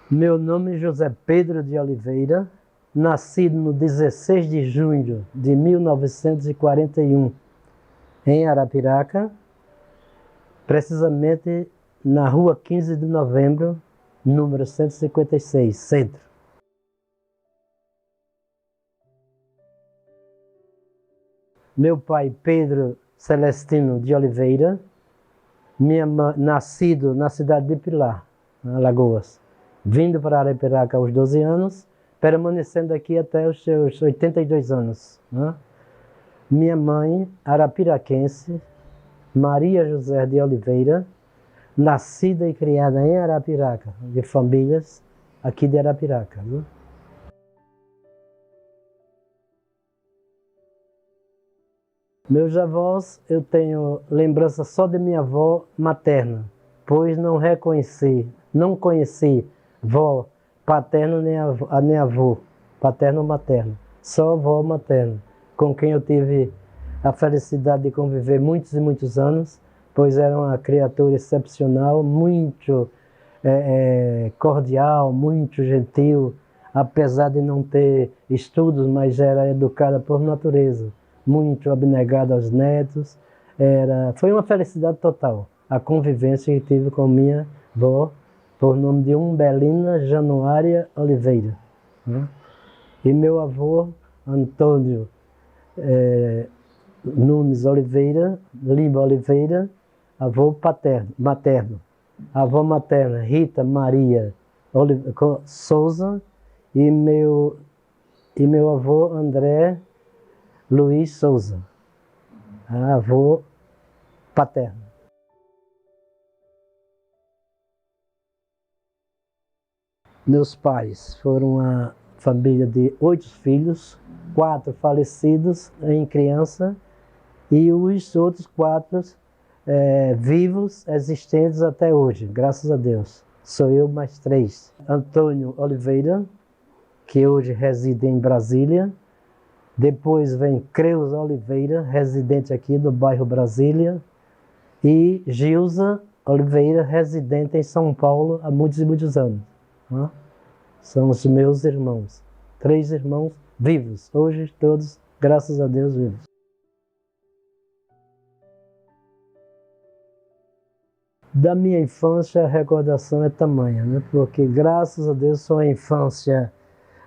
Meu nome é José Pedro de Oliveira, nascido no 16 de junho de 1941, em Arapiraca, precisamente na rua 15 de novembro, número 156, centro. Meu pai, Pedro Celestino de Oliveira, nascido na cidade de Pilar, Alagoas, vindo para Arapiraca aos 12 anos, permanecendo aqui até os seus 82 anos. Minha mãe, arapiraquense, Maria José de Oliveira, nascida e criada em Arapiraca, de famílias aqui de Arapiraca. Meus avós, eu tenho lembrança só de minha avó materna, pois não conheci vó paterna nem avô, paterno ou materno, só avó materna, com quem eu tive a felicidade de conviver muitos e muitos anos, pois era uma criatura excepcional, muito cordial, muito gentil, apesar de não ter estudos, mas era educada por natureza, muito abnegada aos netos. Foi uma felicidade total a convivência que tive com minha avó, por nome de Umbelina Januária Oliveira. E meu avô, Antônio Nunes Oliveira, Lima Oliveira, avô materno. Avó materna, Rita Maria Souza, e meu avô André Luiz Souza, avô paterno. Meus pais foram uma família de 8 filhos, 4 falecidos em criança e os outros 4 vivos, existentes até hoje, graças a Deus. Sou eu mais 3. Antônio Oliveira, que hoje reside em Brasília. Depois vem Creuza Oliveira, residente aqui do bairro Brasília. E Gilza Oliveira, residente em São Paulo há muitos e muitos anos. São os meus irmãos. 3 irmãos vivos, hoje todos, graças a Deus, vivos. Da minha infância, a recordação é tamanha, porque graças a Deus foi uma infância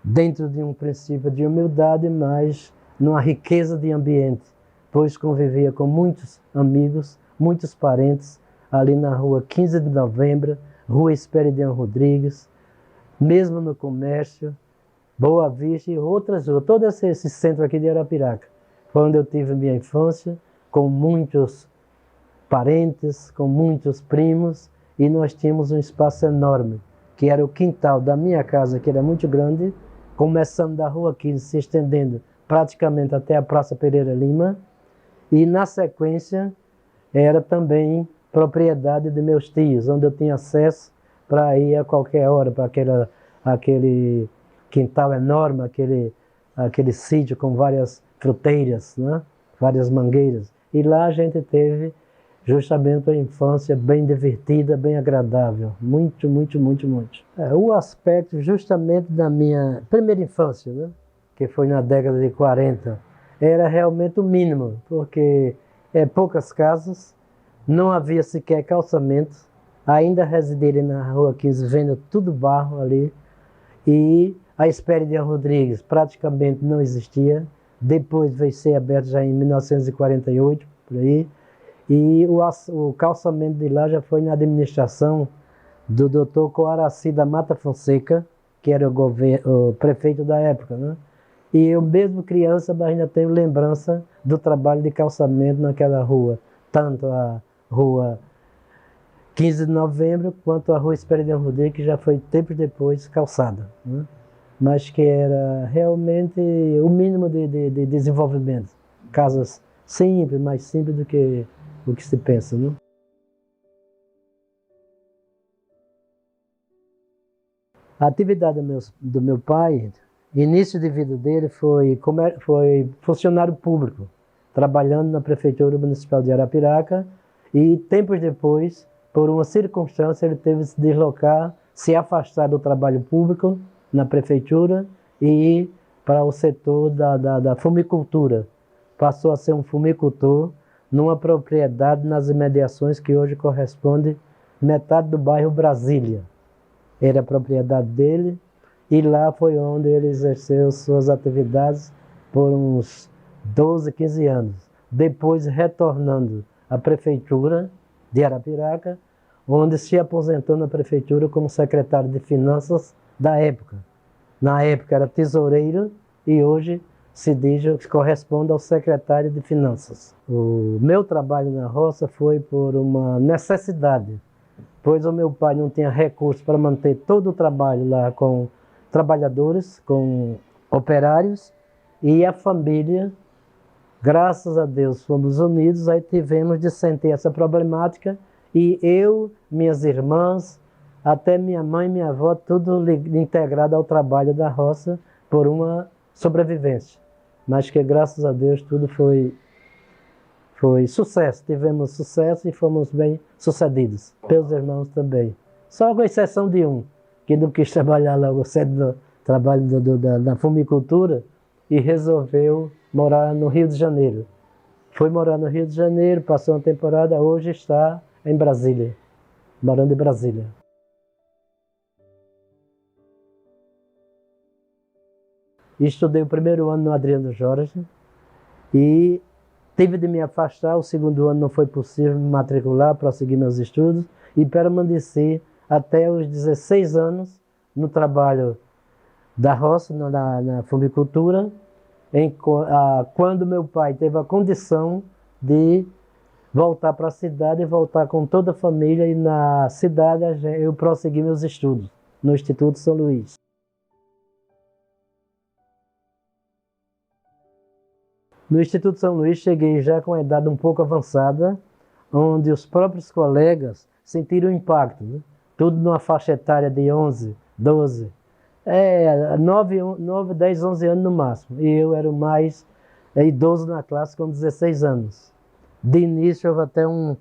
dentro de um princípio de humildade, mas numa riqueza de ambiente, pois convivia com muitos amigos, muitos parentes, ali na rua 15 de novembro, rua Esperidião Rodrigues, mesmo no comércio, Boa Vista e outras ruas, todo esse centro aqui de Arapiraca, foi onde eu tive minha infância, com muitos parentes, com muitos primos, e nós tínhamos um espaço enorme, que era o quintal da minha casa, que era muito grande, começando da rua 15, se estendendo praticamente até a Praça Pereira Lima, e na sequência era também propriedade de meus tios, onde eu tinha acesso para ir a qualquer hora para aquele quintal enorme, aquele sítio com várias fruteiras, várias mangueiras. E lá a gente teve justamente uma infância bem divertida, bem agradável. Muito, muito, muito, muito. O aspecto justamente da minha primeira infância, que foi na década de 40, era realmente o mínimo, porque poucas casas, não havia sequer calçamento, ainda residirem na rua 15, vendo tudo barro ali, e a Esperidião Rodrigues praticamente não existia, depois veio ser aberto já em 1948, por aí, e o calçamento de lá já foi na administração do Dr. Coaraci da Mata Fonseca, que era o prefeito da época, E eu mesmo criança, mas ainda tenho lembrança do trabalho de calçamento naquela rua, tanto a rua 15 de novembro, quanto a rua Esperidião Rodrigues, que já foi tempos depois calçada, Mas que era realmente o mínimo de desenvolvimento. Casas simples, mais simples do que o que se pensa, A atividade do meu pai, início de vida dele foi funcionário público, trabalhando na Prefeitura Municipal de Arapiraca, e tempos depois, por uma circunstância, ele teve que se deslocar se afastar do trabalho público na prefeitura e ir para o setor da fumicultura. Passou a ser um fumicultor numa propriedade nas imediações que hoje corresponde metade do bairro Brasília. Era a propriedade dele e lá foi onde ele exerceu suas atividades por uns 12, 15 anos. Depois retornando à prefeitura de Arapiraca, onde se aposentou na prefeitura como secretário de Finanças da época. Na época era tesoureiro e hoje se diz que corresponde ao secretário de Finanças. O meu trabalho na roça foi por uma necessidade, pois o meu pai não tinha recursos para manter todo o trabalho lá com trabalhadores, com operários, e a família, graças a Deus, fomos unidos, aí tivemos de sentir essa problemática, e eu, minhas irmãs, até minha mãe e minha avó, tudo integrado ao trabalho da roça por uma sobrevivência. Mas que, graças a Deus, tudo foi sucesso. Tivemos sucesso e fomos bem sucedidos. Meus irmãos também. Só com exceção de um, que não quis trabalhar logo cedo no trabalho da fumicultura e resolveu morar no Rio de Janeiro. Foi morar no Rio de Janeiro, passou uma temporada, hoje está em Brasília, morando em Brasília. Estudei o primeiro ano no Adriano Jorge e tive de me afastar. O segundo ano não foi possível me matricular, prosseguir meus estudos e permaneci até os 16 anos no trabalho da roça, na fumicultura, quando meu pai teve a condição de voltar para a cidade e voltar com toda a família, e na cidade eu prossegui meus estudos no Instituto São Luís. No Instituto São Luís cheguei já com a idade um pouco avançada, onde os próprios colegas sentiram o impacto, né? Tudo numa faixa etária de 11, 12, 9, 10, 11 anos no máximo. E eu era o mais idoso na classe com 16 anos. De início houve até um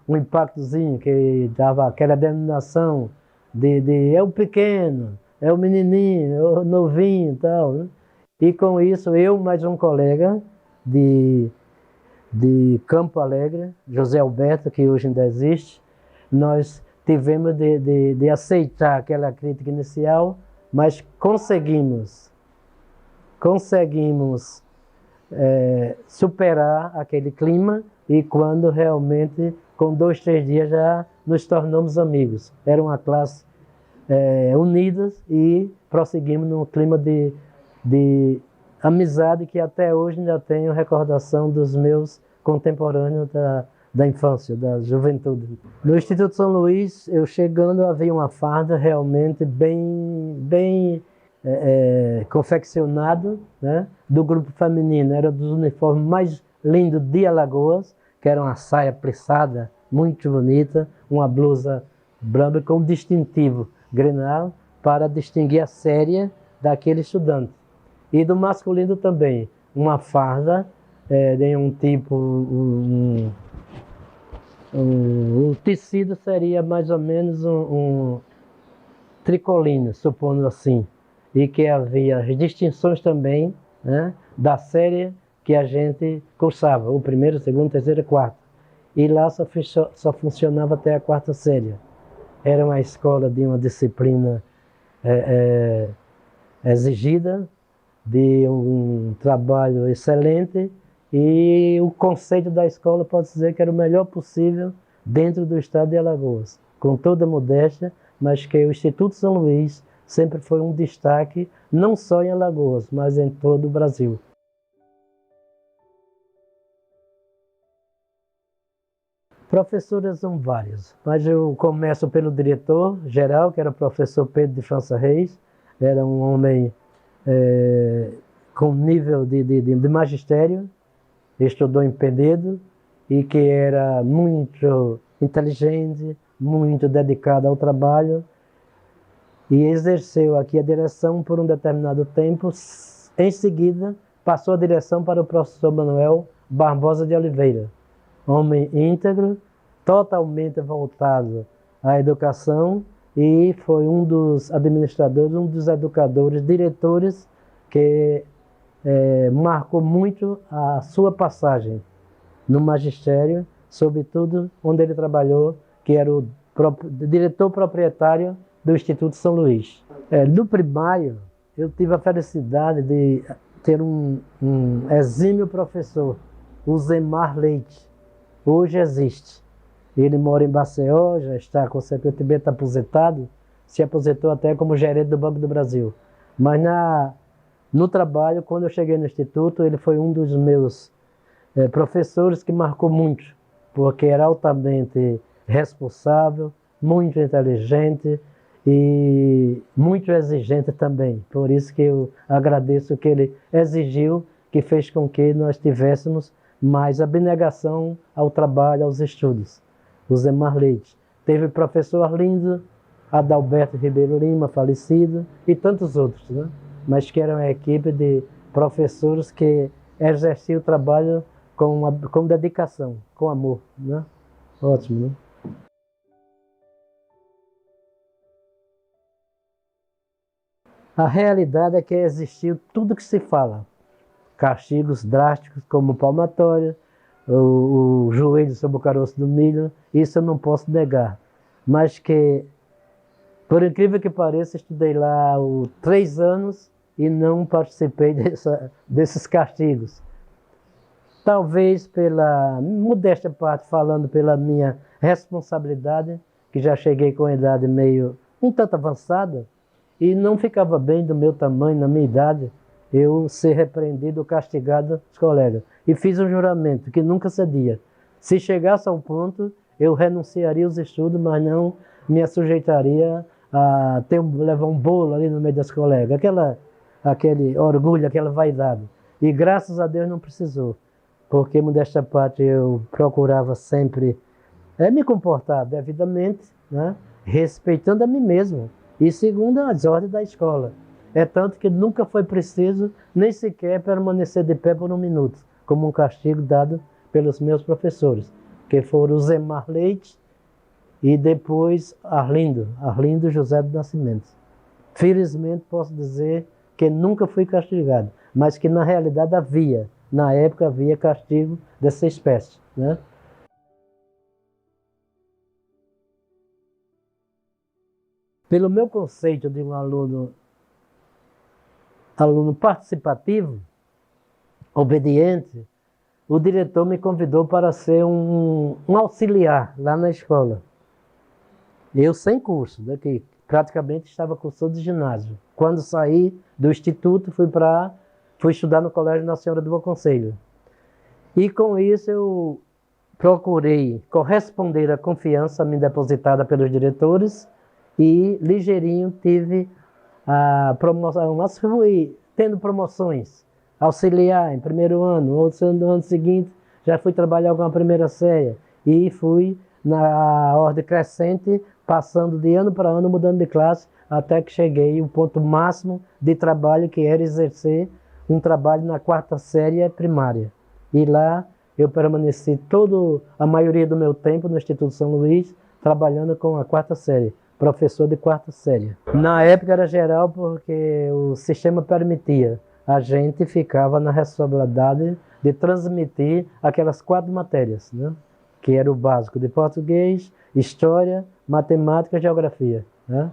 impactozinho que dava aquela denominação de é o pequeno, é o menininho, é o novinho e tal, né? E com isso eu mais um colega de Campo Alegre, José Alberto, que hoje ainda existe, nós tivemos de aceitar aquela crítica inicial, mas conseguimos superar aquele clima, e quando realmente, com 2, 3 dias, já nos tornamos amigos. Era uma classe unidas e prosseguimos num clima de amizade que até hoje ainda tenho recordação dos meus contemporâneos da infância, da juventude. No Instituto São Luís, eu chegando, havia uma farda realmente bem confeccionado, né, do grupo feminino. Era dos uniformes mais lindos de Alagoas, que era uma saia plissada, muito bonita, uma blusa branca com distintivo grenal para distinguir a série daquele estudante. E do masculino também, uma farda de um tipo, o tecido seria mais ou menos um tricolino, supondo assim, e que havia as distinções também, né, da série que a gente cursava, o primeiro, segundo, terceiro e quarto. E lá só funcionava até a 4ª série. Era uma escola de uma disciplina exigida, de um trabalho excelente, e o conceito da escola pode dizer que era o melhor possível dentro do estado de Alagoas, com toda a modéstia, mas que o Instituto São Luís sempre foi um destaque, não só em Alagoas, mas em todo o Brasil. Professores são vários, mas eu começo pelo diretor-geral, que era o professor Pedro de França Reis. Era um homem com nível de magistério, estudou em Penedo e que era muito inteligente, muito dedicado ao trabalho, e exerceu aqui a direção por um determinado tempo. Em seguida, passou a direção para o professor Manuel Barbosa de Oliveira, homem íntegro, totalmente voltado à educação e foi um dos administradores, um dos educadores, diretores que marcou muito a sua passagem no magistério, sobretudo onde ele trabalhou, que era o diretor proprietário do Instituto São Luís. No primário, eu tive a felicidade de ter um exímio professor, o Zemar Leite. Hoje existe. Ele mora em Maceió, já está consequentemente aposentado, se aposentou até como gerente do Banco do Brasil. Mas no trabalho, quando eu cheguei no Instituto, ele foi um dos meus professores que marcou muito, porque era altamente responsável, muito inteligente e muito exigente também. Por isso que eu agradeço o que ele exigiu, que fez com que nós tivéssemos mais abnegação ao trabalho, aos estudos. O Zemar Leite. Teve o professor Arlindo, Adalberto Ribeiro Lima, falecido, e tantos outros, né? Mas que eram uma equipe de professores que exerciam o trabalho com dedicação, com amor, né? Ótimo, né? A realidade é que existiu tudo que se fala. Castigos drásticos como palmatória, o joelho sobre o caroço do milho, isso eu não posso negar. Mas que, por incrível que pareça, estudei lá 3 anos e não participei desses castigos. Talvez pela modesta parte, falando pela minha responsabilidade, que já cheguei com a idade meio um tanto avançada, e não ficava bem do meu tamanho, na minha idade, eu ser repreendido ou castigado dos colegas. E fiz um juramento que nunca cedia. Se chegasse ao ponto, eu renunciaria aos estudos, mas não me sujeitaria a levar um bolo ali no meio das colegas. Aquele orgulho, aquela vaidade. E graças a Deus não precisou. Porque, modesta parte, eu procurava sempre me comportar devidamente, né? Respeitando a mim mesmo. E segundo as ordens da escola. É tanto que nunca foi preciso nem sequer permanecer de pé por 1 minuto, como um castigo dado pelos meus professores, que foram o Zemar Leite e depois Arlindo José do Nascimento. Felizmente posso dizer que nunca fui castigado, mas que na realidade na época havia castigo dessa espécie, né? Pelo meu conceito de um aluno participativo, obediente, o diretor me convidou para ser um auxiliar lá na escola. Eu sem curso, daqui praticamente estava cursando de ginásio. Quando saí do instituto, fui estudar no Colégio Nossa Senhora do Bom Conselho. E com isso eu procurei corresponder à confiança me depositada pelos diretores e ligeirinho tive a promoção, mas fui tendo promoções, auxiliar em primeiro ano, outro no ano seguinte já fui trabalhar com a primeira série e fui na ordem crescente, passando de ano para ano, mudando de classe, até que cheguei ao ponto máximo de trabalho, que era exercer um trabalho na 4ª série primária. E lá eu permaneci a maioria do meu tempo no Instituto São Luís, trabalhando com a 4ª série. Professor de 4ª série. Na época era geral porque o sistema permitia. A gente ficava na responsabilidade de transmitir aquelas 4 matérias, né? Que era o básico de português, história, matemática e geografia, né?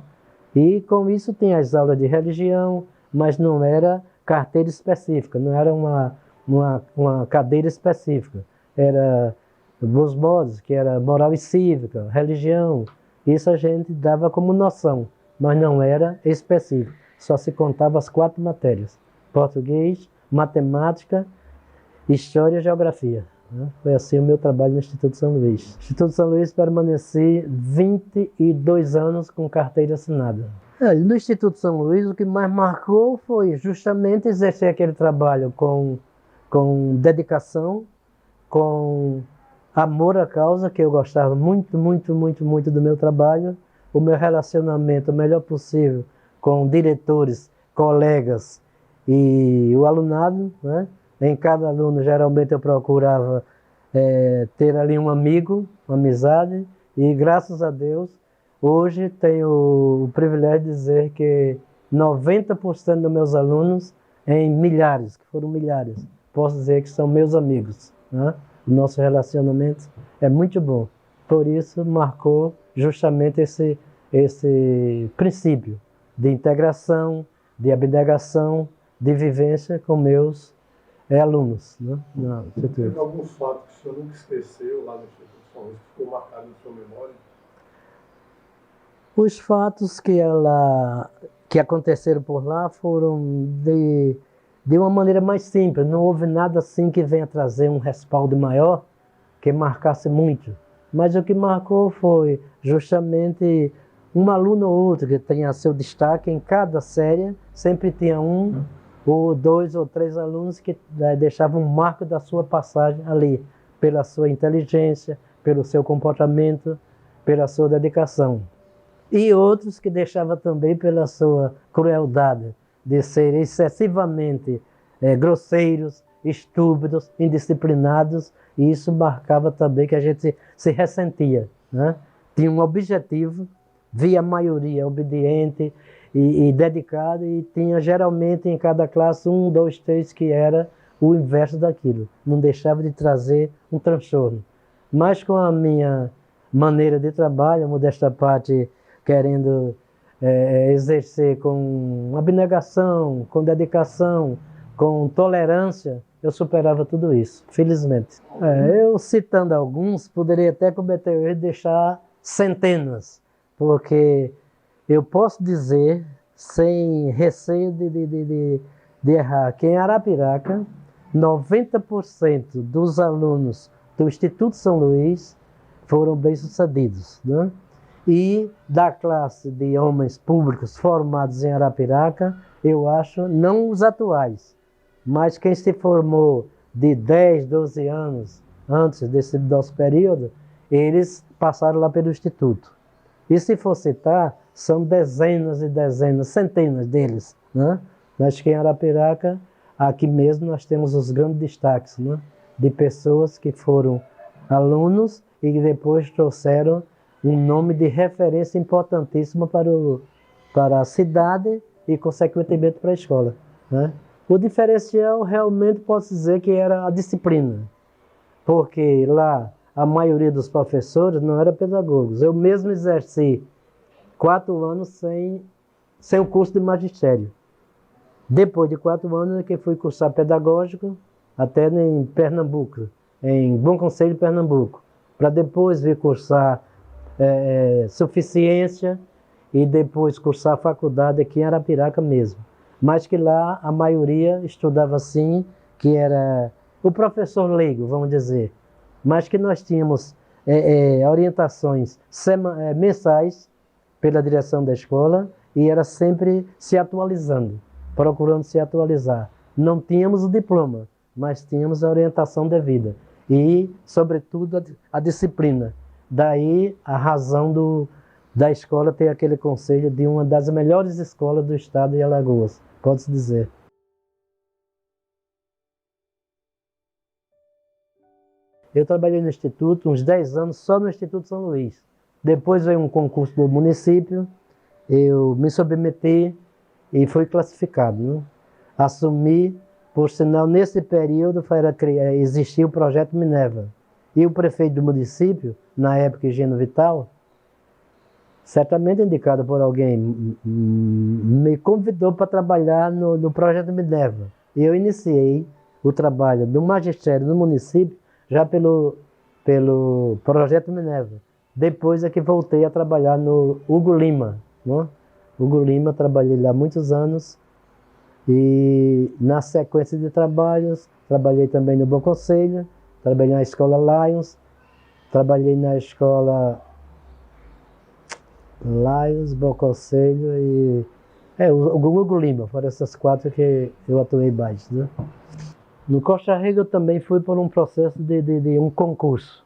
E com isso tinha as aulas de religião, mas não era carteira específica, não era uma cadeira específica. Era bons modos, que era moral e cívica, religião. Isso a gente dava como noção, mas não era específico. Só se contava as 4 matérias. Português, matemática, história e geografia. Foi assim o meu trabalho no Instituto São Luís. No Instituto São Luís permaneci 22 anos com carteira assinada. No Instituto São Luís o que mais marcou foi justamente exercer aquele trabalho com dedicação, com amor à causa, que eu gostava muito, muito, muito, muito do meu trabalho, o meu relacionamento o melhor possível com diretores, colegas e o alunado, né? Em cada aluno, geralmente eu procurava ter ali um amigo, uma amizade, e graças a Deus Hoje tenho o privilégio de dizer que 90% dos meus alunos, em milhares, que foram milhares, posso dizer que são meus amigos, né? O nosso relacionamento é muito bom. Por isso, marcou justamente esse princípio de integração, de abnegação, de vivência com meus alunos, né? Teve algum fato que o senhor nunca esqueceu lá no Instituto São Luís, que ficou marcado na sua memória? Os fatos que aconteceram por lá foram de uma maneira mais simples. Não houve nada assim que venha trazer um respaldo maior, que marcasse muito. Mas o que marcou foi justamente um aluno ou outro que tenha seu destaque em cada série. Sempre tinha um, ou dois ou três alunos que deixavam um marco da sua passagem ali, pela sua inteligência, pelo seu comportamento, pela sua dedicação. E outros que deixavam também pela sua crueldade, de serem excessivamente grosseiros, estúpidos, indisciplinados, e isso marcava também que a gente se ressentia, né? Tinha um objetivo, via a maioria obediente e dedicada, e tinha geralmente em cada classe um, dois, três que era o inverso daquilo, não deixava de trazer um transtorno. Mas com a minha maneira de trabalho, modesta parte, querendo exercer com abnegação, com dedicação, com tolerância, eu superava tudo isso, felizmente. Eu, citando alguns, poderia até cometer o erro de deixar centenas, porque eu posso dizer, sem receio de errar, que em Arapiraca, 90% dos alunos do Instituto São Luís foram bem-sucedidos, né? E da classe de homens públicos formados em Arapiraca, eu acho, não os atuais, mas quem se formou de 10, 12 anos antes desse nosso período, eles passaram lá pelo Instituto. E se for citar, são dezenas e dezenas, centenas deles, né? Acho que em Arapiraca, aqui mesmo, nós temos os grandes destaques, né? De pessoas que foram alunos e que depois trouxeram um nome de referência importantíssimo para a cidade e, consequentemente, para a escola, né? O diferencial, realmente, posso dizer que era a disciplina, porque lá a maioria dos professores não eram pedagogos. Eu mesmo exerci 4 anos sem o curso de magistério. Depois de 4 anos é que fui cursar pedagógico, até em Pernambuco, em Bom Conselho, Pernambuco, para depois vir cursar suficiência e depois cursar a faculdade aqui em Arapiraca mesmo. Mas que lá a maioria estudava assim, que era o professor leigo, vamos dizer. Mas que nós tínhamos orientações mensais pela direção da escola e era sempre se atualizando, procurando se atualizar. Não tínhamos o diploma, mas tínhamos a orientação devida e, sobretudo, a disciplina. Daí a razão da escola ter aquele conselho de uma das melhores escolas do estado de Alagoas, pode-se dizer. Eu trabalhei no Instituto uns 10 anos, só no Instituto São Luís. Depois veio um concurso do município, eu me submeti e fui classificado, né? Assumi, por sinal, nesse período existia o projeto Minerva. E o prefeito do município, na época, Higieno Vital, certamente indicado por alguém, me convidou para trabalhar no projeto Minerva. E eu iniciei o trabalho do magistério no município já pelo projeto Minerva. Depois é que voltei a trabalhar no Hugo Lima, né? Hugo Lima, trabalhei lá muitos anos e na sequência de trabalhos, trabalhei também no Bom Conselho, trabalhei na escola Lions, trabalhei na escola Lions, Bom Conselho e o Hugo Lima, foram essas 4 que eu atuei mais, né? No Costa Rica eu também fui por um processo de um concurso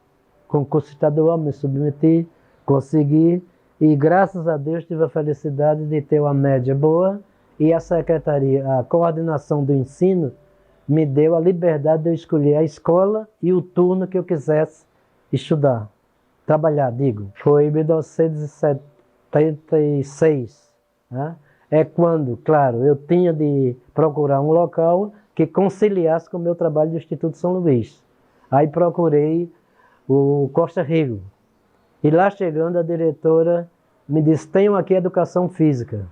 estadual, me submeti, consegui e graças a Deus tive a felicidade de ter uma média boa e a secretaria, a coordenação do ensino me deu a liberdade de eu escolher a escola e o turno que eu quisesse estudar, trabalhar, digo. Foi em 76, né? É quando, claro, eu tinha de procurar um local que conciliasse com o meu trabalho do Instituto São Luís. Aí procurei o Costa Rigo. E lá chegando, a diretora me disse: tenho aqui educação física.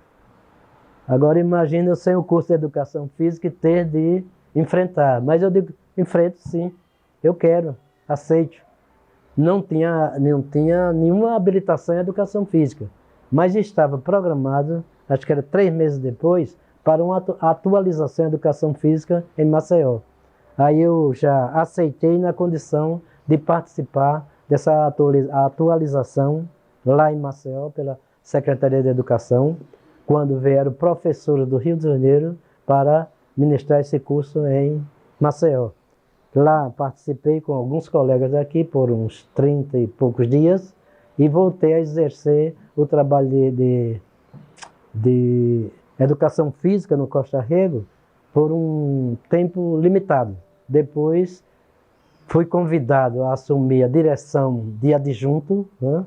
Agora imagina eu sem o curso de educação física e ter de enfrentar. Mas eu digo: enfrento sim, eu quero, aceito. Não tinha nenhuma habilitação em educação física, mas estava programado, acho que era 3 meses depois, para uma atualização em educação física em Maceió. Aí eu já aceitei na condição de participar dessa atualização lá em Maceió, pela Secretaria de Educação, quando vieram professores do Rio de Janeiro para ministrar esse curso em Maceió. Lá participei com alguns colegas daqui por uns 30 e poucos dias e voltei a exercer o trabalho de educação física no Costa Rigo por um tempo limitado. Depois fui convidado a assumir a direção de adjunto, né?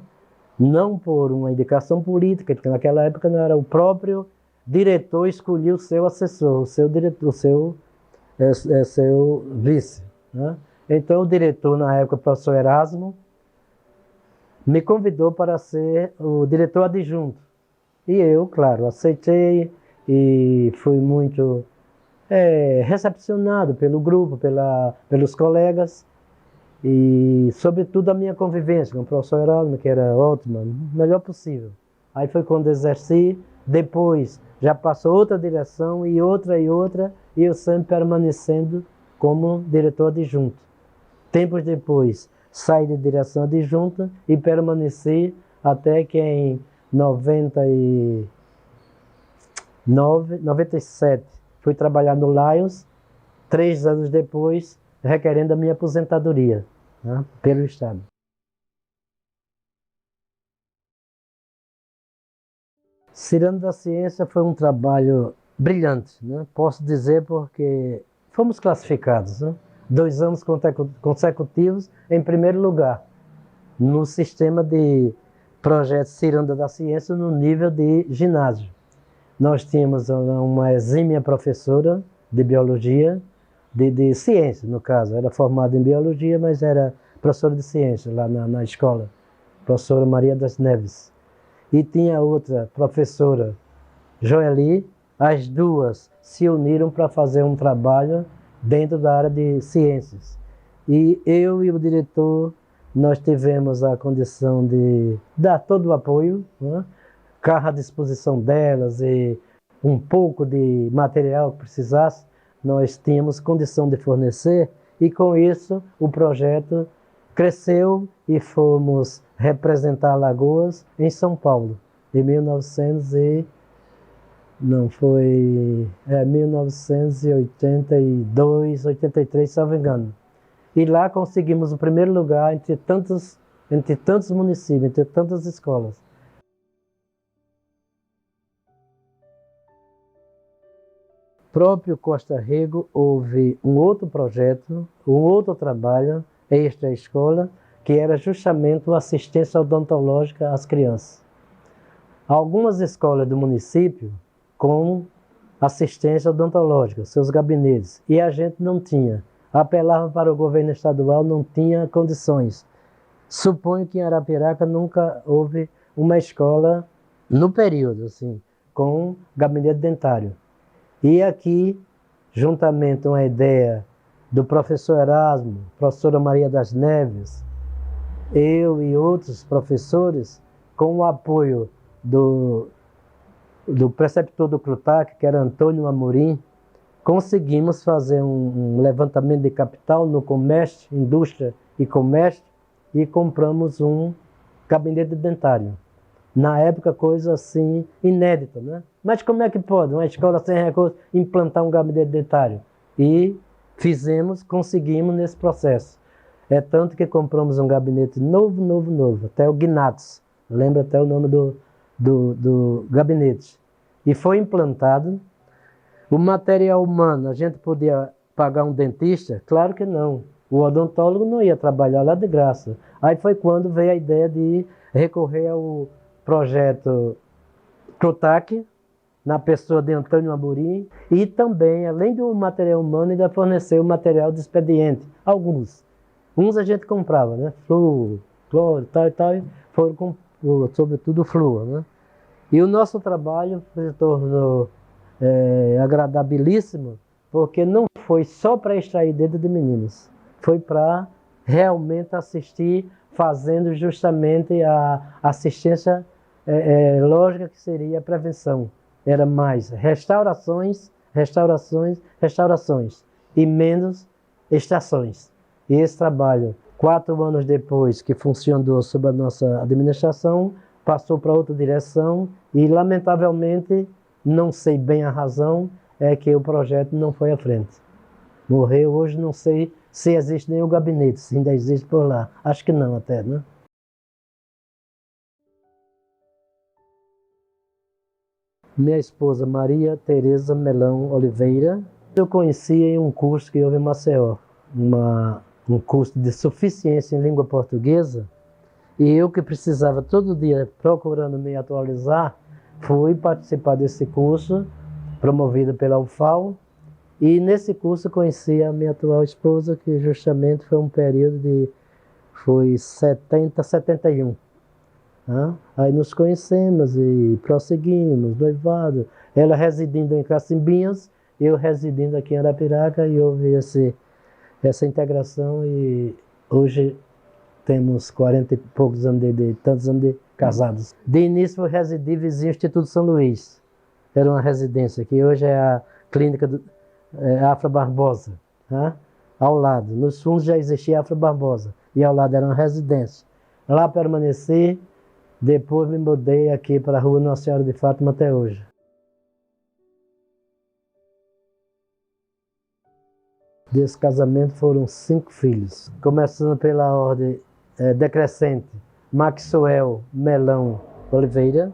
Não por uma indicação política, porque naquela época não era o próprio diretor escolhia o seu assessor, o seu diretor, seu vice, né? Então o diretor na época, o professor Erasmo, me convidou para ser o diretor adjunto. E eu, claro, aceitei e fui muito recepcionado pelo grupo, pelos colegas e, sobretudo, a minha convivência com o professor Erasmo, que era ótima, o melhor possível. Aí foi quando exerci, depois já passou outra direção e outra, e eu sempre permanecendo como diretor adjunto. Tempos depois, saí de direção adjunta e permaneci até que em 97 fui trabalhar no Lions, 3 anos depois, requerendo a minha aposentadoria, né, pelo Estado. Ciranda da Ciência foi um trabalho brilhante, né? Posso dizer porque fomos classificados, né? 2 anos consecutivos em primeiro lugar no sistema de projeto Ciranda da Ciência no nível de ginásio. Nós tínhamos uma exímia professora de biologia, de ciência, no caso. Era formada em biologia, mas era professora de ciência lá na escola, professora Maria das Neves. E tinha outra professora, Joeli. As duas se uniram para fazer um trabalho dentro da área de ciências. E eu e o diretor, nós tivemos a condição de dar todo o apoio, né? Carro à disposição delas e um pouco de material que precisasse, nós tínhamos condição de fornecer, e com isso o projeto cresceu e fomos representar Alagoas em São Paulo, em 1982, 83, se não me engano. E lá conseguimos o primeiro lugar entre tantos municípios, entre tantas escolas. Próprio Costa Rigo houve um outro projeto, um outro trabalho extra escola, que era justamente a assistência odontológica às crianças. Algumas escolas do município com assistência odontológica, seus gabinetes, e a gente não tinha. Apelava para o governo estadual, não tinha condições. Suponho que em Arapiraca nunca houve uma escola, no período, assim, com gabinete dentário. E aqui, juntamente com a ideia do professor Erasmo, professora Maria das Neves, eu e outros professores, com o apoio do preceptor do CRUTAC, que era Antônio Amorim, conseguimos fazer um levantamento de capital no comércio, indústria e comércio, e compramos um gabinete dentário. Na época, coisa assim, inédita, né? Mas como é que pode uma escola sem recursos implantar um gabinete dentário? E conseguimos nesse processo. É tanto que compramos um gabinete novo, até o Gnats, lembra até o nome do gabinete. E foi implantado. O material humano, a gente podia pagar um dentista? Claro que não. O odontólogo não ia trabalhar lá de graça. Aí foi quando veio a ideia de recorrer ao projeto CRUTAC, na pessoa de Antônio Amorim, e também, além do material humano, ainda forneceu o material de expediente, alguns. Uns a gente comprava, né? Flúor, cloro, tal e tal, e foram com, sobretudo flúor, né? E o nosso trabalho se tornou agradabilíssimo, porque não foi só para extrair dedo de meninos, foi para realmente assistir, fazendo justamente a assistência lógica, que seria a prevenção. Era mais restaurações, restaurações, restaurações, e menos extrações. E esse trabalho, 4 anos depois que funcionou sob a nossa administração, passou para outra direção e, lamentavelmente, não sei bem a razão, é que o projeto não foi à frente. Morreu hoje, não sei se existe nem o gabinete, se ainda existe por lá. Acho que não até, né? Minha esposa Maria Tereza Melão Oliveira, eu conheci em um curso que houve em Maceió, um curso de suficiência em língua portuguesa, e eu, que precisava todo dia procurando me atualizar, fui participar desse curso, promovido pela UFAL, e nesse curso conheci a minha atual esposa, que justamente foi um período de, foi 70, 71. Aí nos conhecemos e prosseguimos, noivado, ela residindo em Cacimbinhas, eu residindo aqui em Arapiraca, e houve essa integração, e hoje temos 40 e poucos anos tantos anos de casados. De início eu residi vizinho ao Instituto São Luís, era uma residência, que hoje é a clínica Afra Barbosa, ao lado. Nos fundos já existia a Afra Barbosa, e ao lado era uma residência. Lá permaneci. Depois me mudei aqui para a Rua Nossa Senhora de Fátima até hoje. Desse casamento foram 5 filhos, começando pela ordem decrescente. Maxwell Melão Oliveira,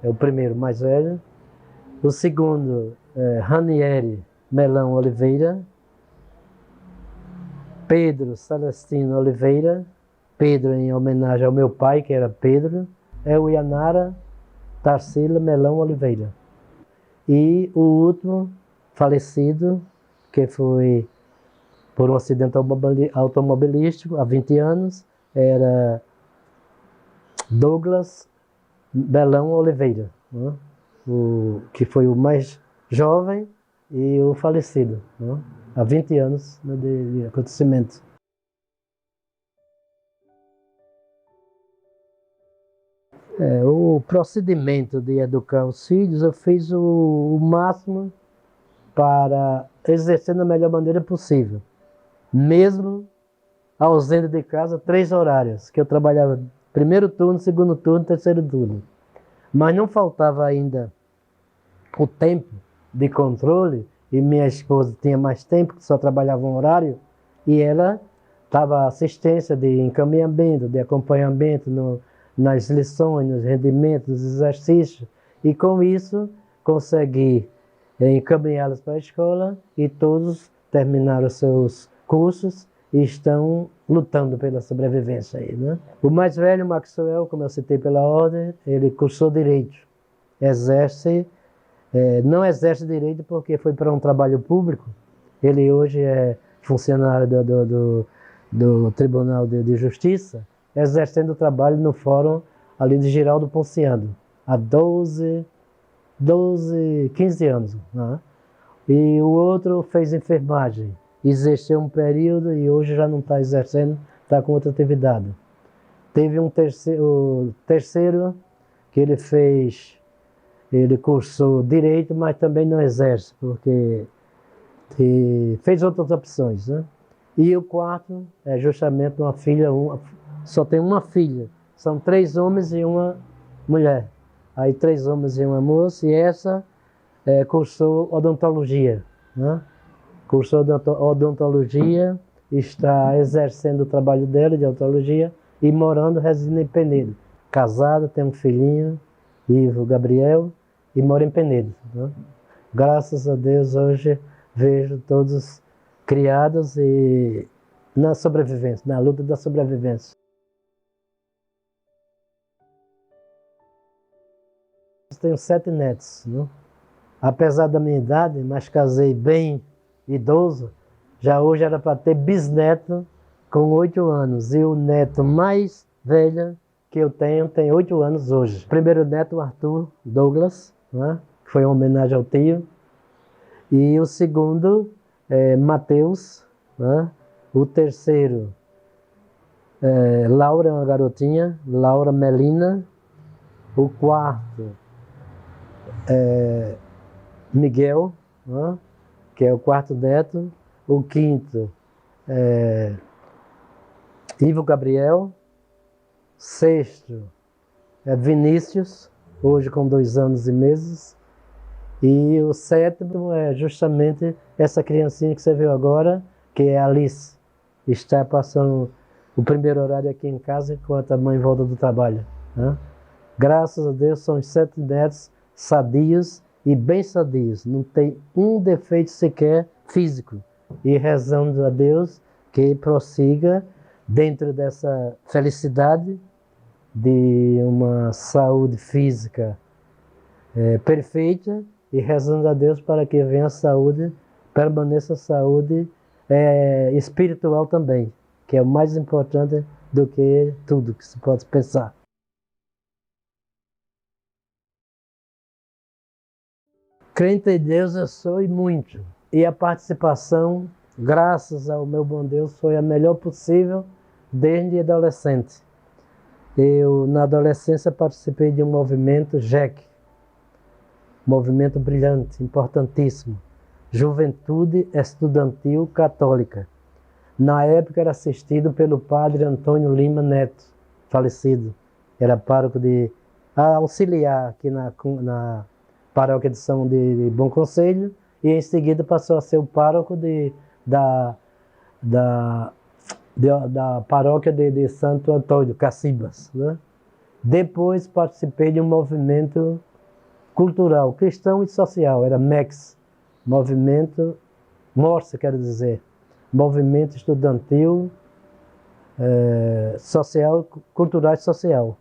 é o primeiro mais velho. O segundo, Ranieri Melão Oliveira. Pedro Celestino Oliveira. Pedro em homenagem ao meu pai, que era Pedro. É o Yanara Tarsila Melão Oliveira. E o último falecido, que foi por um acidente automobilístico há 20 anos, era Douglas Melão Oliveira, né? Que foi o mais jovem e o falecido, né? Há 20 anos, né, de acontecimento. O procedimento de educar os filhos, eu fiz o máximo para exercer da melhor maneira possível. Mesmo ausente de casa 3 horários, que eu trabalhava primeiro turno, segundo turno, terceiro turno. Mas não faltava ainda o tempo de controle, e minha esposa tinha mais tempo, que só trabalhava um horário, e ela dava assistência de encaminhamento, de acompanhamento nas lições, nos rendimentos, nos exercícios, e com isso consegui encaminhá-los para a escola, e todos terminaram seus cursos e estão lutando pela sobrevivência aí, né? O mais velho, Maxwell, como eu citei pela ordem, ele cursou Direito. Não exerce Direito porque foi para um trabalho público. Ele hoje é funcionário do Tribunal de Justiça, exercendo o trabalho no fórum ali de Giraldo Ponciano, há 15 anos. Né? E o outro fez enfermagem, exerceu um período e hoje já não está exercendo, está com outra atividade. Teve um terceiro que ele cursou Direito, mas também não exerce, porque fez outras opções, né? E o quarto é justamente uma filha, só tem uma filha, são 3 homens e uma mulher. Aí 3 homens e uma moça, e essa cursou odontologia, né? Cursou odontologia, está exercendo o trabalho dela de odontologia e residindo em Penedo. Casada, tem um filhinho, Ivo Gabriel, e mora em Penedo, né? Graças a Deus hoje vejo todos criados e na sobrevivência, na luta da sobrevivência. Tenho 7 netos, né? Apesar da minha idade, mas casei bem idoso, já hoje era para ter bisneto com 8 anos. E o neto mais velho que eu tenho tem 8 anos hoje. Primeiro neto, Arthur Douglas, né? Que foi uma homenagem ao tio. E o segundo, Mateus, né? O terceiro, Laura, uma garotinha, Laura Melina. O quarto, Miguel, né? Que é o quarto neto. O quinto, Ivo Gabriel. Sexto, Vinícius, hoje com 2 anos e meses. E o sétimo é justamente essa criancinha que você viu agora, que é a Alice. Está passando o primeiro horário aqui em casa enquanto a mãe volta do trabalho, né? Graças a Deus são os 7 netos sadios e bem sadios. Não tem um defeito sequer físico. E rezando a Deus que prossiga dentro dessa felicidade de uma saúde física perfeita, e rezando a Deus para que venha a saúde, permaneça a saúde espiritual também, que é o mais importante do que tudo que se pode pensar. Crente em Deus eu sou e muito, e a participação, graças ao meu bom Deus, foi a melhor possível desde adolescente. Eu, na adolescência, participei de um movimento JEC, movimento brilhante, importantíssimo, Juventude Estudantil Católica. Na época era assistido pelo padre Antônio Lima Neto, falecido. Era pároco auxiliar aqui na paróquia de Bom Conselho, e em seguida passou a ser o pároco da paróquia de Santo Antônio, Cacibas, né? Depois participei de um movimento cultural, cristão e social, era MEX, MORSE, quero dizer, Movimento Estudantil, Social, Cultural e Social.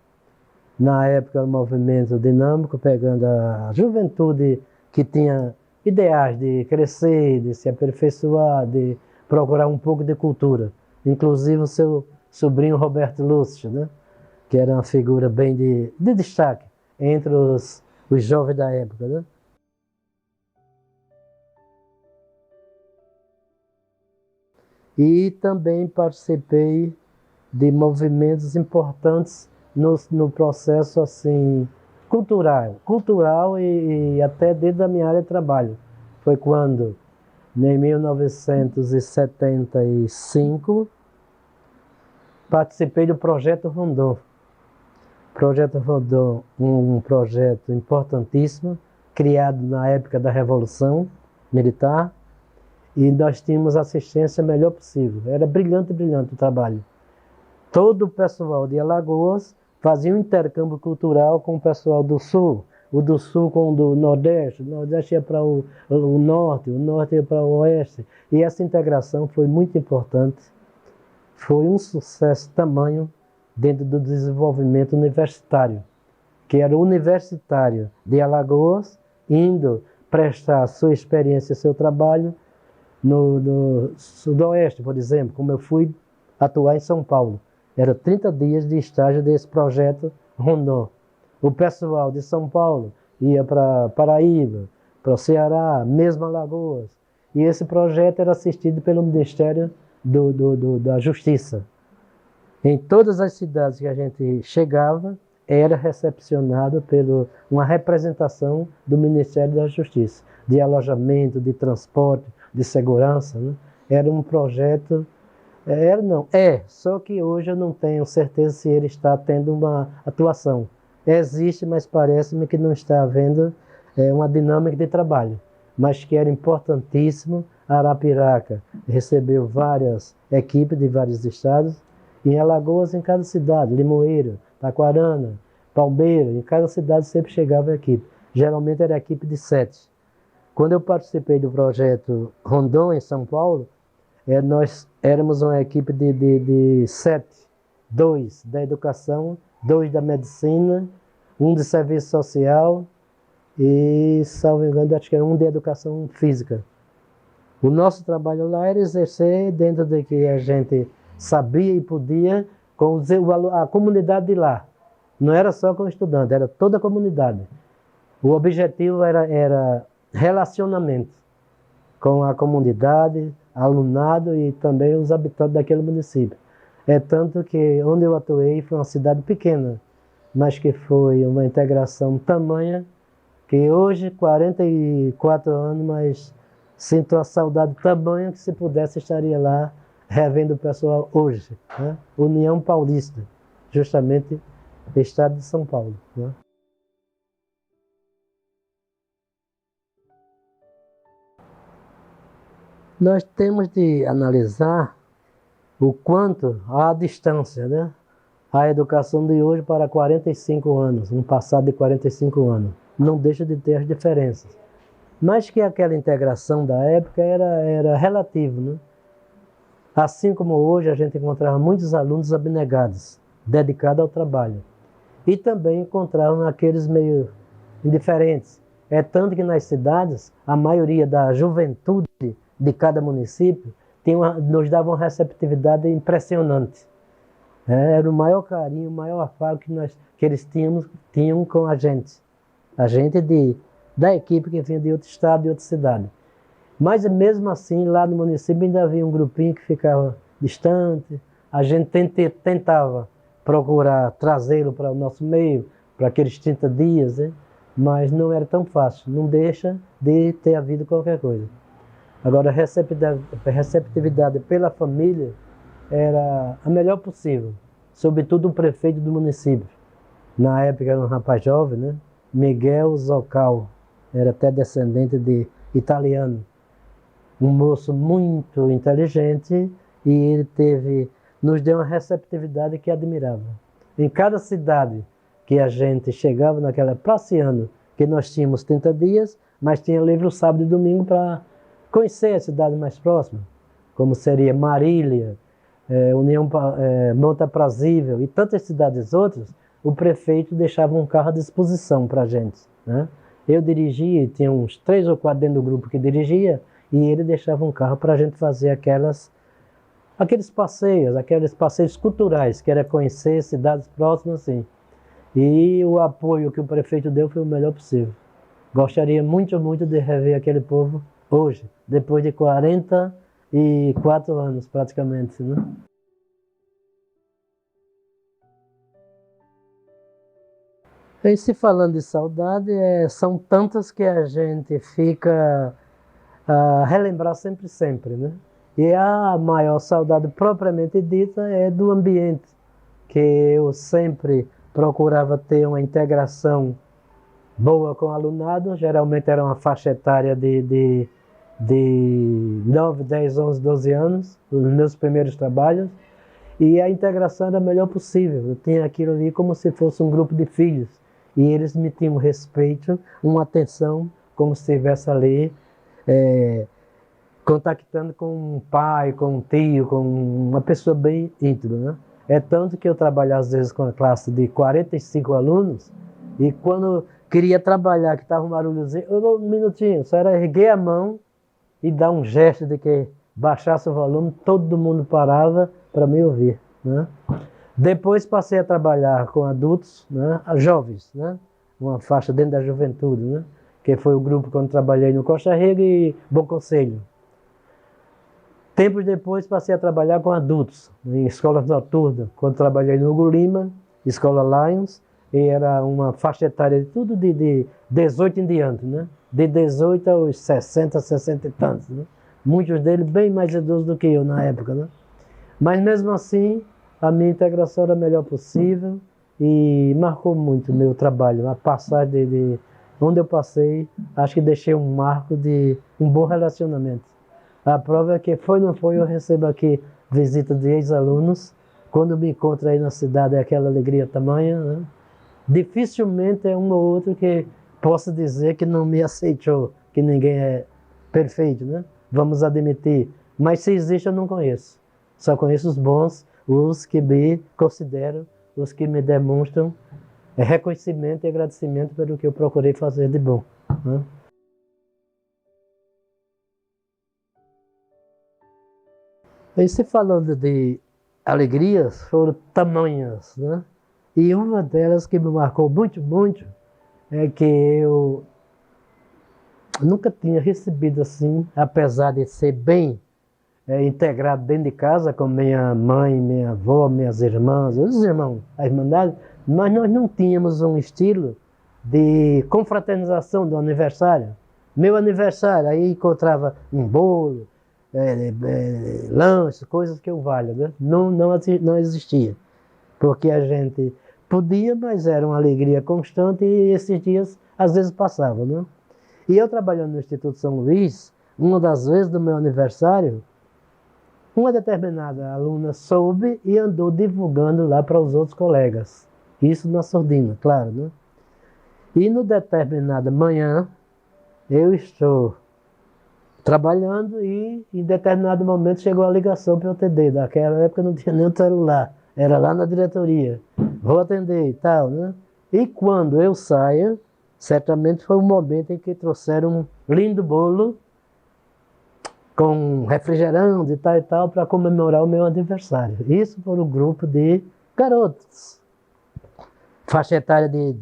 Na época, um movimento dinâmico, pegando a juventude que tinha ideais de crescer, de se aperfeiçoar, de procurar um pouco de cultura. Inclusive o seu sobrinho Roberto Lúcio, né? Que era uma figura bem de destaque entre os jovens da época, né? E também participei de movimentos importantes no processo assim, cultural e até dentro da minha área de trabalho. Foi quando, em 1975, participei do Projeto Rondon. Projeto Rondon, um projeto importantíssimo, criado na época da Revolução Militar, e nós tínhamos assistência melhor possível. Era brilhante, brilhante o trabalho. Todo o pessoal de Alagoas fazia um intercâmbio cultural com o pessoal do Sul, o do Sul com o do Nordeste ia para o Norte ia para o Oeste, e essa integração foi muito importante. Foi um sucesso tamanho dentro do desenvolvimento universitário, que era o universitário de Alagoas indo prestar sua experiência, seu trabalho no Sudoeste, por exemplo, como eu fui atuar em São Paulo. Era 30 dias de estágio desse projeto Rondon. O pessoal de São Paulo ia para Paraíba, para o Ceará, mesmo Alagoas. E esse projeto era assistido pelo Ministério da Justiça. Em todas as cidades que a gente chegava, era recepcionado por uma representação do Ministério da Justiça, de alojamento, de transporte, de segurança, né? Era um projeto, só que hoje eu não tenho certeza se ele está tendo uma atuação. Existe, mas parece-me que não está havendo uma dinâmica de trabalho, mas que era importantíssimo. Arapiraca recebeu várias equipes de vários estados, em Alagoas, em cada cidade, Limoeiro, Taquarana, Palmeira, em cada cidade sempre chegava a equipe. Geralmente era a equipe de 7. Quando eu participei do projeto Rondon, em São Paulo, nós éramos uma equipe de 7. 2 da educação, 2 da medicina, 1 de serviço social e, salvo engano, acho que era um de educação física. O nosso trabalho lá era exercer dentro do que a gente sabia e podia com a comunidade de lá. Não era só com o estudante, era toda a comunidade. O objetivo era relacionamento com a comunidade, alunado e também os habitantes daquele município. É tanto que onde eu atuei foi uma cidade pequena, mas que foi uma integração tamanha que hoje, 44 anos, mas sinto a saudade tamanha que se pudesse estaria lá revendo o pessoal hoje. Né? União Paulista, justamente estado de São Paulo. Né? Nós temos de analisar o quanto há distância, né? A educação de hoje para 45 anos, um passado de 45 anos. Não deixa de ter as diferenças. Mas que aquela integração da época era relativa, né? Assim como hoje a gente encontrava muitos alunos abnegados, dedicados ao trabalho. E também encontravam aqueles meio indiferentes. É tanto que nas cidades, a maioria da juventude de cada município nos dava uma receptividade impressionante. Era o maior carinho, o maior afago que eles tinham com a gente. A gente da equipe que vinha de outro estado, de outra cidade. Mas mesmo assim, lá no município ainda havia um grupinho que ficava distante. A gente tentava procurar trazê-lo para o nosso meio, para aqueles 30 dias, né? Mas não era tão fácil. Não deixa de ter havido qualquer coisa. Agora, a receptividade pela família era a melhor possível. Sobretudo o prefeito do município. Na época era um rapaz jovem, né? Miguel Zoccal. Era até descendente de italiano. Um moço muito inteligente e ele nos deu uma receptividade que admirava. Em cada cidade que a gente chegava naquela praciano, que nós tínhamos 30 dias, mas tinha livre o sábado e domingo para conhecer a cidade mais próxima, como seria Marília, Monte Aprazível e tantas cidades outras. O prefeito deixava um carro à disposição para a gente, né? Eu dirigia, tinha uns 3 ou 4 dentro do grupo que dirigia, e ele deixava um carro para a gente fazer aqueles passeios culturais, que era conhecer cidades próximas, assim. E o apoio que o prefeito deu foi o melhor possível. Gostaria muito, muito de rever aquele povo hoje, depois de 44 anos praticamente, né? E se falando de saudade, são tantas que a gente fica a relembrar sempre, sempre, né? E a maior saudade propriamente dita é do ambiente, que eu sempre procurava ter uma integração boa com o alunado, geralmente era uma faixa etária de 9, 10, 11, 12 anos, os meus primeiros trabalhos, e a integração era a melhor possível. Eu tinha aquilo ali como se fosse um grupo de filhos, e eles me tinham respeito, uma atenção, como se estivesse ali contactando com um pai, com um tio, com uma pessoa bem íntima, né? É tanto que eu trabalhava às vezes com a classe de 45 alunos, e quando queria trabalhar, que estava um barulhozinho, um minutinho, só era erguer a mão e dar um gesto de que baixasse o volume, todo mundo parava para me ouvir, né? Depois passei a trabalhar com adultos, né? Jovens, né? Uma faixa dentro da juventude, né? Que foi o grupo quando trabalhei no Costa Rica e Bom Conselho. Tempos depois passei a trabalhar com adultos, em escolas noturnas, quando trabalhei no Hugo Lima, Escola Lions, e era uma faixa etária de tudo de 18 em diante, né? De 18 aos 60, 60 e tantos, né? Muitos deles bem mais idosos do que eu na época, né? Mas mesmo assim, a minha integração era a melhor possível e marcou muito o meu trabalho. A passagem de onde eu passei, acho que deixei um marco de um bom relacionamento. A prova é que foi ou não foi, eu recebo aqui visita de ex-alunos. Quando me encontro aí na cidade, é aquela alegria tamanha, né? Dificilmente é um ou outro que possa dizer que não me aceitou, que ninguém é perfeito, né? Vamos admitir. Mas se existe, eu não conheço. Só conheço os bons, os que me consideram, os que me demonstram é reconhecimento e agradecimento pelo que eu procurei fazer de bom, né? E se falando de alegrias, foram tamanhas, né? E uma delas que me marcou muito, muito, é que eu nunca tinha recebido assim, apesar de ser bem integrado dentro de casa com minha mãe, minha avó, minhas irmãs, os irmãos, a irmandade, mas nós não tínhamos um estilo de confraternização do aniversário. Meu aniversário, aí encontrava um bolo, lanche, coisas que eu valho, né? Não existia, porque a gente podia, mas era uma alegria constante e esses dias às vezes passavam, né? E eu trabalhando no Instituto São Luís, uma das vezes do meu aniversário, uma determinada aluna soube e andou divulgando lá para os outros colegas. Isso na surdina, claro, né? E no determinada manhã, eu estou trabalhando e em determinado momento chegou a ligação para eu atender. Naquela época não tinha nem o celular, era lá na diretoria. Vou atender e tal, né? E quando eu saio, certamente foi o momento em que trouxeram um lindo bolo com refrigerante e tal, para comemorar o meu aniversário. Isso por um grupo de garotos, faixa etária de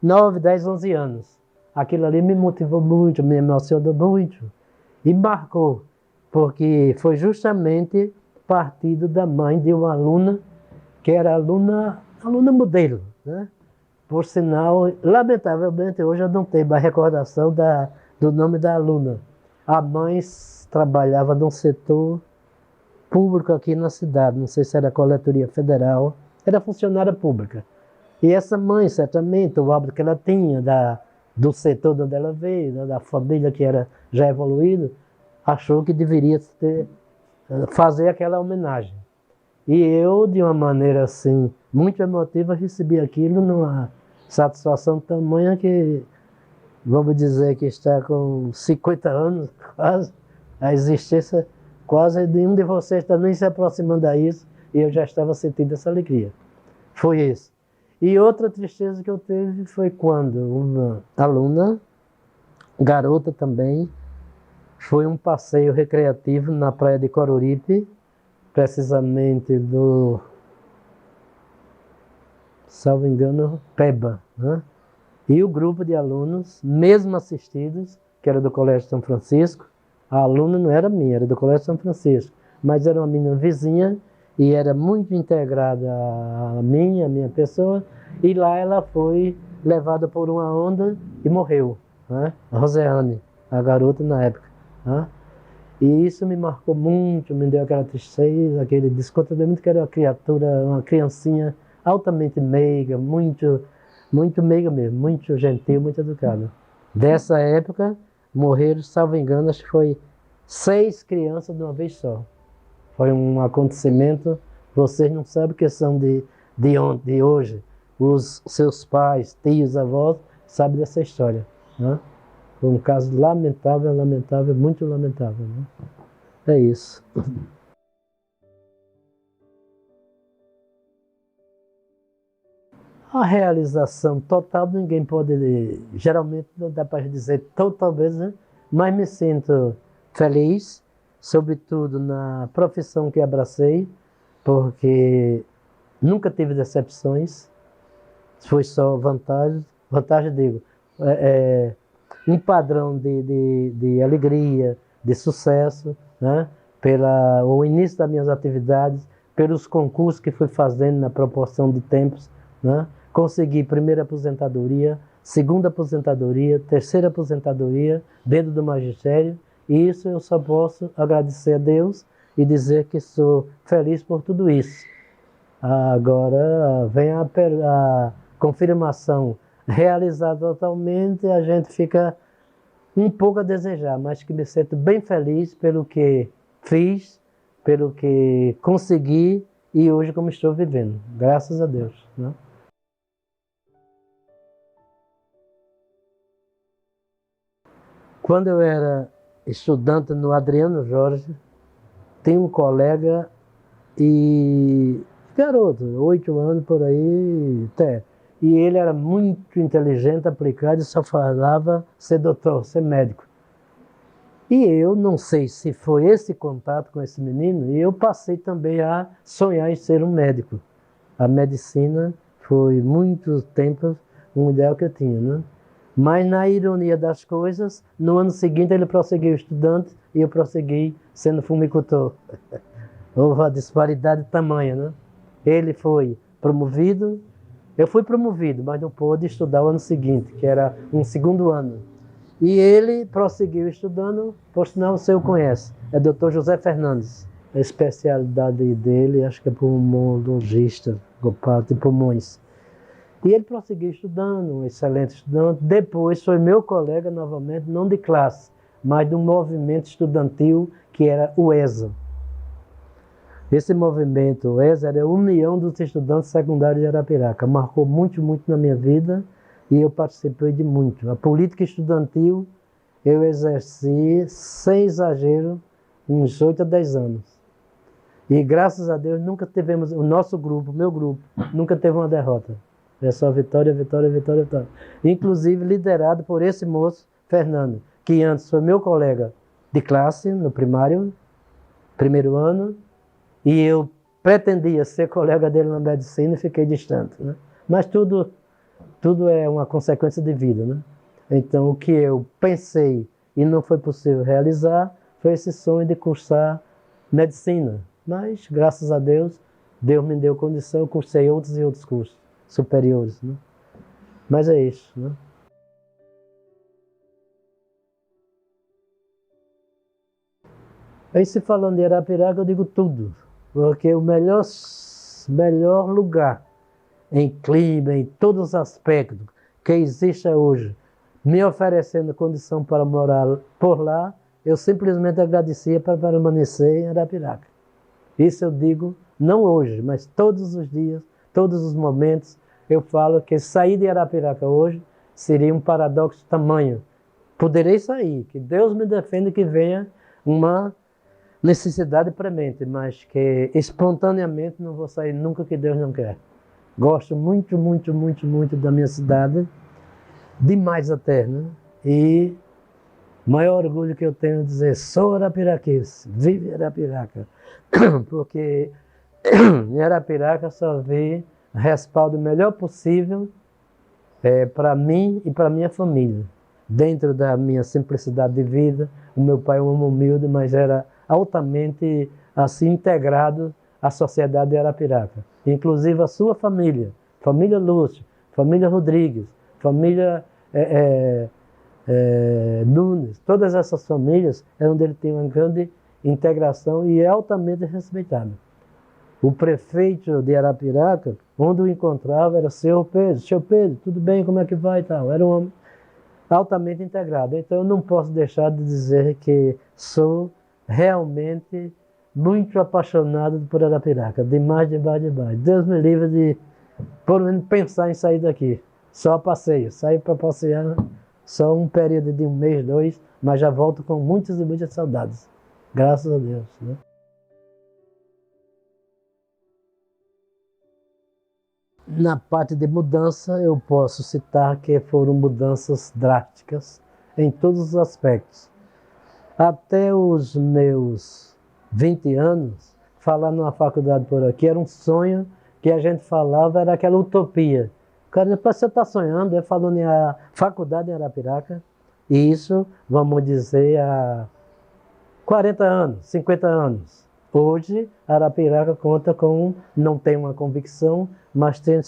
9, 10, 11 anos. Aquilo ali me motivou muito, me emocionou muito e marcou, porque foi justamente partido da mãe de uma aluna, que era aluna modelo, né? Por sinal, lamentavelmente, hoje eu não tenho a recordação do nome da aluna. A mãe trabalhava num setor público aqui na cidade, não sei se era coletoria federal, era funcionária pública. E essa mãe, certamente, o hábito que ela tinha do setor onde ela veio, da família que era já evoluída, achou que deveria fazer aquela homenagem. E eu, de uma maneira assim, muito emotiva, recebi aquilo numa satisfação tamanha que, vamos dizer que está com 50 anos, quase, a existência quase de um de vocês está nem se aproximando a isso, e eu já estava sentindo essa alegria. Foi isso. E outra tristeza que eu tive foi quando uma aluna, garota também, foi um passeio recreativo na praia de Coruripe, precisamente do, salvo engano, Peba, né? E o grupo de alunos, mesmo assistidos, que era do Colégio São Francisco, a aluna não era minha, era do Colégio São Francisco, mas era uma menina vizinha e era muito integrada a mim, a minha pessoa, e lá ela foi levada por uma onda e morreu, né? A Roseane, a garota na época, né? E isso me marcou muito, me deu aquela tristeza, aquele descontentamento, que era uma criatura, uma criancinha altamente meiga, muito meiga mesmo, muito gentil, muito educada. Dessa época, morreram, salvo engano, acho que foi 6 crianças de uma vez só. Foi um acontecimento, vocês não sabem o que são de hoje. Os seus pais, tios, avós, sabem dessa história, né? Foi um caso lamentável, lamentável, muito lamentável, né? É isso. A realização total, ninguém pode, geralmente não dá para dizer totalmente, né? Mas me sinto feliz, sobretudo na profissão que abracei, porque nunca tive decepções, foi só vantagem, digo, um padrão de alegria, de sucesso, né? O início das minhas atividades, pelos concursos que fui fazendo na proporção de tempos, né? Consegui primeira aposentadoria, segunda aposentadoria, terceira aposentadoria dentro do magistério, e isso eu só posso agradecer a Deus e dizer que sou feliz por tudo isso. Agora vem a confirmação realizada totalmente, a gente fica um pouco a desejar, mas que me sinto bem feliz pelo que fiz, pelo que consegui e hoje como estou vivendo, graças a Deus, né? Quando eu era estudante no Adriano Jorge, tem um colega e garoto, 8 anos por aí, até. E ele era muito inteligente, aplicado, e só falava ser doutor, ser médico. E eu não sei se foi esse contato com esse menino, e eu passei também a sonhar em ser um médico. A medicina foi muito tempo um ideal que eu tinha, né? Mas na ironia das coisas, no ano seguinte ele prosseguiu estudante e eu prossegui sendo fumicultor. Houve a disparidade tamanha, né? Ele foi promovido, eu fui promovido, mas não pôde estudar o ano seguinte, que era um segundo ano. E ele prosseguiu estudando, por sinal você o conhece, é Dr. José Fernandes. A especialidade dele, acho que é pulmonologista, parte de pulmões. E ele prosseguiu estudando, um excelente estudante. Depois foi meu colega novamente, não de classe, mas de um movimento estudantil que era o ESA. Esse movimento, o ESA, era a União dos Estudantes Secundários de Arapiraca. Marcou muito, muito na minha vida e eu participei de muito. A política estudantil eu exerci, sem exagero, uns 8 a 10 anos. E graças a Deus nunca tivemos, o nosso grupo, o meu grupo, nunca teve uma derrota. É só vitória, vitória, vitória, vitória. Inclusive liderado por esse moço, Fernando, que antes foi meu colega de classe no primário, primeiro ano, e eu pretendia ser colega dele na medicina e fiquei distante, né? Mas tudo é uma consequência de vida, né? Então o que eu pensei e não foi possível realizar foi esse sonho de cursar medicina. Mas, graças a Deus, Deus me deu condição, eu cursei outros e outros cursos superiores, né? Mas é isso, né? Aí, se falando de Arapiraca, eu digo tudo, porque o melhor lugar em clima, em todos os aspectos que existe hoje, me oferecendo condição para morar por lá, eu simplesmente agradecia para permanecer em Arapiraca. Isso eu digo, não hoje, mas todos os dias, todos os momentos, eu falo que sair de Arapiraca hoje seria um paradoxo tamanho. Poderei sair, que Deus me defenda que venha uma necessidade premente, mas que espontaneamente não vou sair nunca, que Deus não quer. Gosto muito, muito, muito, muito da minha cidade, demais até, né? E o maior orgulho que eu tenho é dizer, sou arapiraquense, vive Arapiraca. Porque em Arapiraca só vi respaldo melhor possível para mim e para minha família. Dentro da minha simplicidade de vida, o meu pai é um homem humilde, mas era altamente assim integrado à sociedade de Arapiraca. Inclusive a sua família, família Lúcio, família Rodrigues, família Nunes, todas essas famílias eram onde ele tem uma grande integração e é altamente respeitado. O prefeito de Arapiraca, onde o encontrava, era Senhor Pedro, tudo bem, como é que vai e tal? Era um homem altamente integrado. Então eu não posso deixar de dizer que sou realmente muito apaixonado por Arapiraca, demais, demais, demais. Deus me livre de, por menos, pensar em sair daqui. Só a passeio, sair para passear, só um período de 1 mês, 2, mas já volto com muitas e muitas saudades. Graças a Deus, né? Na parte de mudança, eu posso citar que foram mudanças drásticas em todos os aspectos. Até os meus 20 anos, falar numa faculdade por aqui era um sonho que a gente falava, era aquela utopia. O cara, depois você está sonhando, eu falando em a faculdade em Arapiraca, e isso, vamos dizer, há 40 anos, 50 anos. Hoje, Arapiraca conta com, não tem uma convicção, mas tem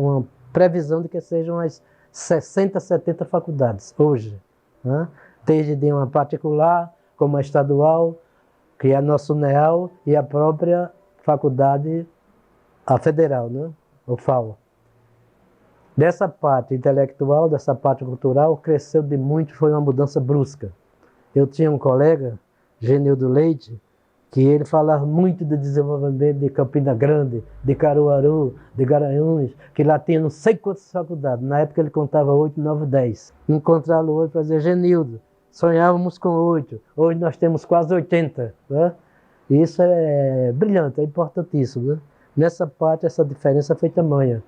uma previsão de que sejam umas 60, 70 faculdades, hoje. Né? Desde de uma particular, como a estadual, que é a nossa UNEAL, e a própria faculdade, a federal, né? O FAO. Dessa parte intelectual, dessa parte cultural, cresceu de muito, foi uma mudança brusca. Eu tinha um colega, Genildo Leite, que ele falava muito de desenvolvimento de Campina Grande, de Caruaru, de Garanhuns, que lá tinha não sei quantas faculdades. Na época ele contava 8, 9, 10. Encontrá-lo hoje para dizer, Genildo, sonhávamos com 8, hoje nós temos quase 80. Né? E isso é brilhante, é importantíssimo. Né? Nessa parte, essa diferença foi tamanha,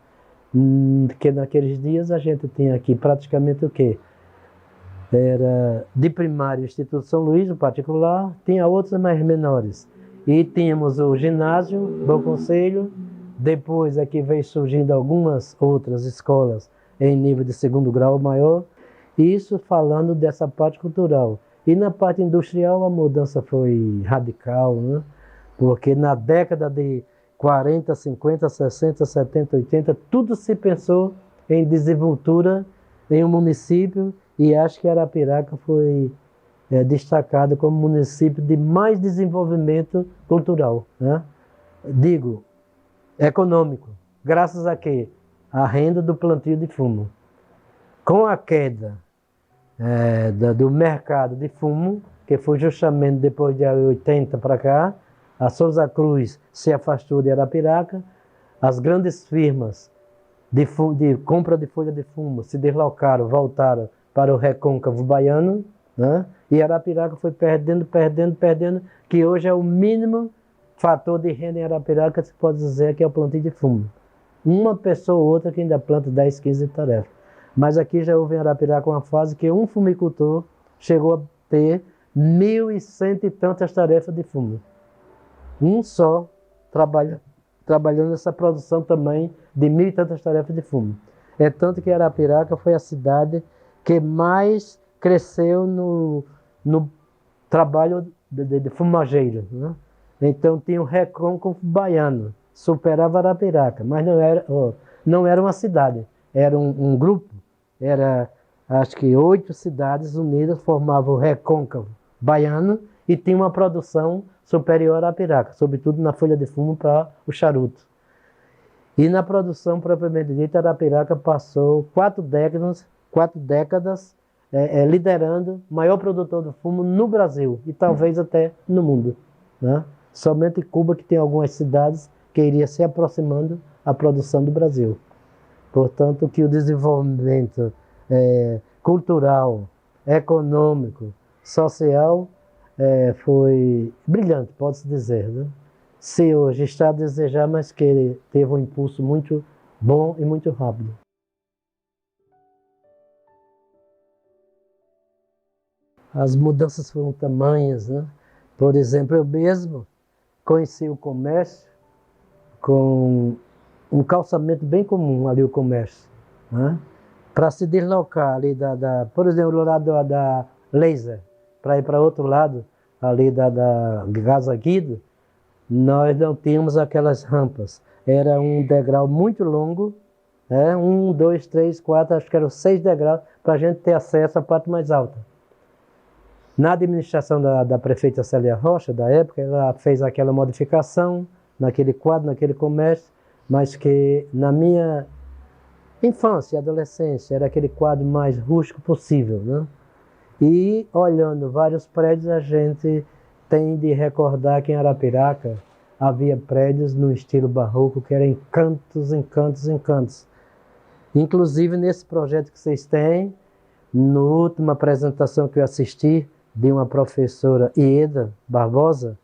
que naqueles dias a gente tinha aqui praticamente o quê? Era de primário Instituto São Luís, o particular, tinha outros mais menores. E tínhamos o ginásio, Bom Conselho, depois aqui veio surgindo algumas outras escolas em nível de segundo grau maior, isso falando dessa parte cultural. E na parte industrial a mudança foi radical, né? Porque na década de 40, 50, 60, 70, 80, tudo se pensou em desenvoltura em um município, e acho que Arapiraca foi destacado como município de mais desenvolvimento cultural, né? Digo, econômico. Graças a quê? A renda do plantio de fumo. Com a queda do mercado de fumo, que foi justamente depois de 80 para cá, a Souza Cruz se afastou de Arapiraca, as grandes firmas de compra de folha de fumo se deslocaram, voltaram para o recôncavo baiano, né? E Arapiraca foi perdendo, que hoje é o mínimo fator de renda em Arapiraca, se pode dizer que é o plantio de fumo. Uma pessoa ou outra que ainda planta 10, 15 tarefas. Mas aqui já houve em Arapiraca uma fase que um fumicultor chegou a ter 1.100 e tantas tarefas de fumo. Um só trabalhando nessa produção também de 1.000 e tantas tarefas de fumo. É tanto que Arapiraca foi a cidade que mais cresceu no trabalho de fumageiro, né? Então tinha o Recôncavo Baiano, superava Arapiraca, mas não era uma cidade, era um grupo, era acho que 8 cidades unidas formavam o Recôncavo Baiano e tinha uma produção superior a Arapiraca, sobretudo na folha de fumo para o charuto. E na produção propriamente dita, Arapiraca passou 4 décadas liderando o maior produtor de fumo no Brasil e talvez até no mundo, né? Somente Cuba que tem algumas cidades que iria se aproximando à produção do Brasil. Portanto, que o desenvolvimento cultural, econômico, social foi brilhante, pode-se dizer, né? Se hoje está a desejar, mas que ele teve um impulso muito bom e muito rápido. As mudanças foram tamanhas, né? Por exemplo, eu mesmo conheci o comércio com um calçamento bem comum ali, o comércio, né? Para se deslocar ali por exemplo, do lado da Laser, para ir para outro lado, ali da Gaza Guido, nós não tínhamos aquelas rampas. Era um degrau muito longo, né? 1, 2, 3, 4, acho que eram 6 degraus, para a gente ter acesso à parte mais alta. Na administração da prefeita Célia Rocha, da época, ela fez aquela modificação naquele quadro, naquele comércio, mas que na minha infância e adolescência era aquele quadro mais rústico possível, né? E olhando vários prédios, a gente tem de recordar que em Arapiraca havia prédios no estilo barroco que eram encantos, encantos, encantos. Inclusive nesse projeto que vocês têm, na última apresentação que eu assisti, de uma professora, Ieda Barbosa,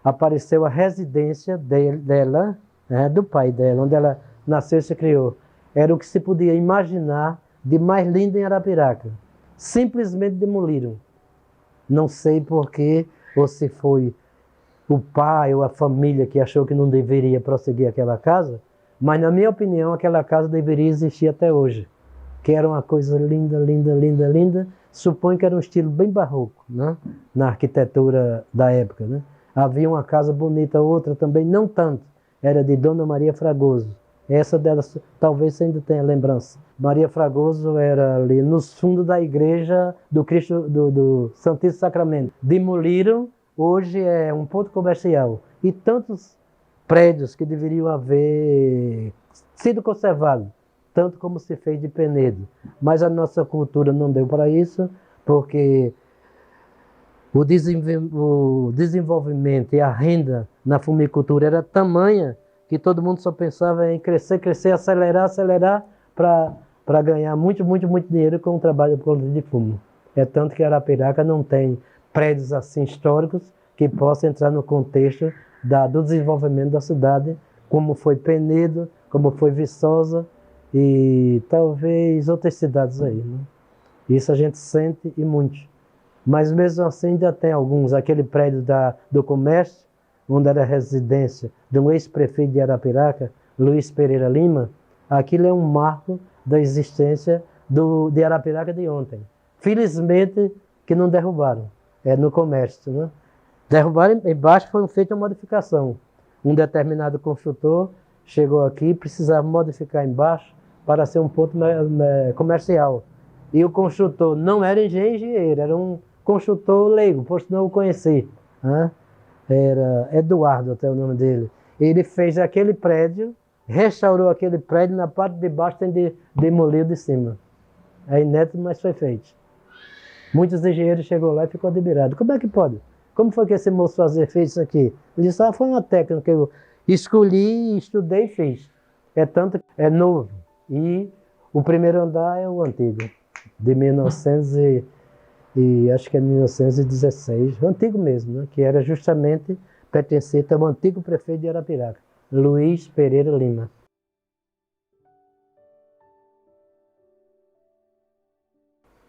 apareceu a residência dela, né, do pai dela, onde ela nasceu e se criou. Era o que se podia imaginar de mais lindo em Arapiraca. Simplesmente demoliram. Não sei porquê, ou se foi o pai ou a família que achou que não deveria prosseguir aquela casa, mas na minha opinião aquela casa deveria existir até hoje, que era uma coisa linda, linda, linda, linda. Suponho que era um estilo bem barroco, né? Na arquitetura da época, né? Havia uma casa bonita, outra também, não tanto, era de Dona Maria Fragoso. Essa delas talvez você ainda tenha lembrança. Maria Fragoso era ali nos fundos da igreja do Cristo do Santíssimo Sacramento. Demoliram, hoje é um ponto comercial. E tantos prédios que deveriam haver sido conservados, tanto como se fez de Penedo. Mas a nossa cultura não deu para isso, porque o desenvolvimento e a renda na fumicultura era tamanha que todo mundo só pensava em crescer, crescer, acelerar, acelerar para ganhar muito, muito, muito dinheiro com o trabalho de fumo. É tanto que Arapiraca não tem prédios assim históricos que possam entrar no contexto do desenvolvimento da cidade como foi Penedo, como foi Viçosa e talvez outras cidades aí, né? Isso a gente sente e muito. Mas mesmo assim ainda tem alguns, aquele prédio do comércio, onde era a residência do ex-prefeito de Arapiraca, Luiz Pereira Lima, aquilo é um marco da existência de Arapiraca de ontem. Felizmente que não derrubaram, é no comércio, né? Derrubaram embaixo, foi feita uma modificação. Um determinado construtor chegou aqui e precisava modificar embaixo para ser um ponto comercial. E o construtor não era engenheiro, era um construtor leigo, por sinal eu conheci. Né? Era Eduardo, até o nome dele. Ele fez aquele prédio, restaurou aquele prédio, na parte de baixo tem demolido de cima. É inédito, mas foi feito. Muitos engenheiros chegou lá e ficou admirado. Como é que pode? Como foi que esse moço fez isso aqui? Ele disse, foi uma técnica que eu escolhi, estudei e fiz. É tanto que é novo. E o primeiro andar é o antigo, de 1900 e acho que é 1916, o antigo mesmo, né? Que era justamente pertencente ao antigo prefeito de Arapiraca, Luiz Pereira Lima.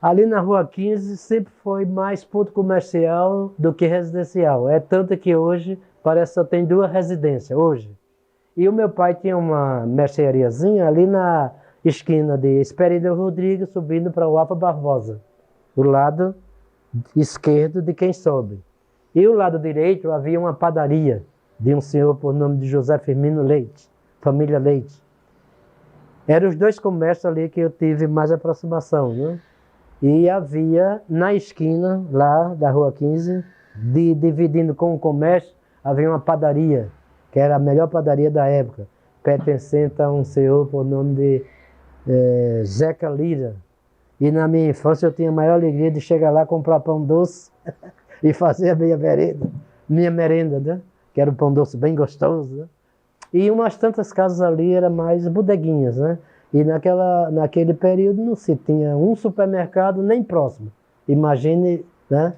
Ali na Rua 15 sempre foi mais ponto comercial do que residencial. É tanto que hoje parece que só tem 2 residências, hoje. E o meu pai tinha uma merceariazinha ali na esquina de Esperideu Rodrigues, subindo para o Alfa Barbosa, o lado esquerdo de quem sobe. E o lado direito havia uma padaria de um senhor por nome de José Firmino Leite, família Leite. Eram os 2 comércios ali que eu tive mais aproximação, né? E havia na esquina, lá da Rua 15, dividindo com o comércio, havia uma padaria, que era a melhor padaria da época, pertencente a um senhor por nome de Zeca Lira. E na minha infância eu tinha a maior alegria de chegar lá, comprar pão doce e fazer a minha merenda, né? Que era um pão doce bem gostoso, né? E umas tantas casas ali eram mais bodeguinhas, né? E naquele período não se tinha um supermercado nem próximo. Imagine, né?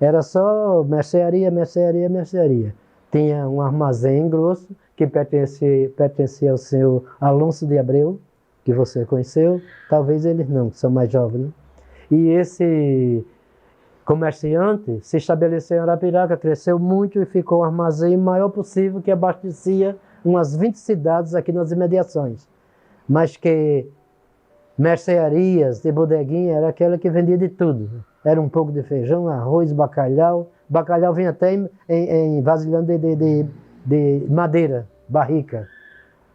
Era só mercearia, mercearia, mercearia. Tinha um armazém grosso que pertencia ao senhor Alonso de Abreu, que você conheceu. Talvez eles não, que são mais jovens, né? E esse comerciante se estabeleceu em Arapiraca, cresceu muito e ficou um armazém maior possível que abastecia umas 20 cidades aqui nas imediações. Mas que mercearias de bodeguinha era aquela que vendia de tudo. Era um pouco de feijão, arroz, bacalhau. Bacalhau vinha até em vasilhão de madeira, barrica.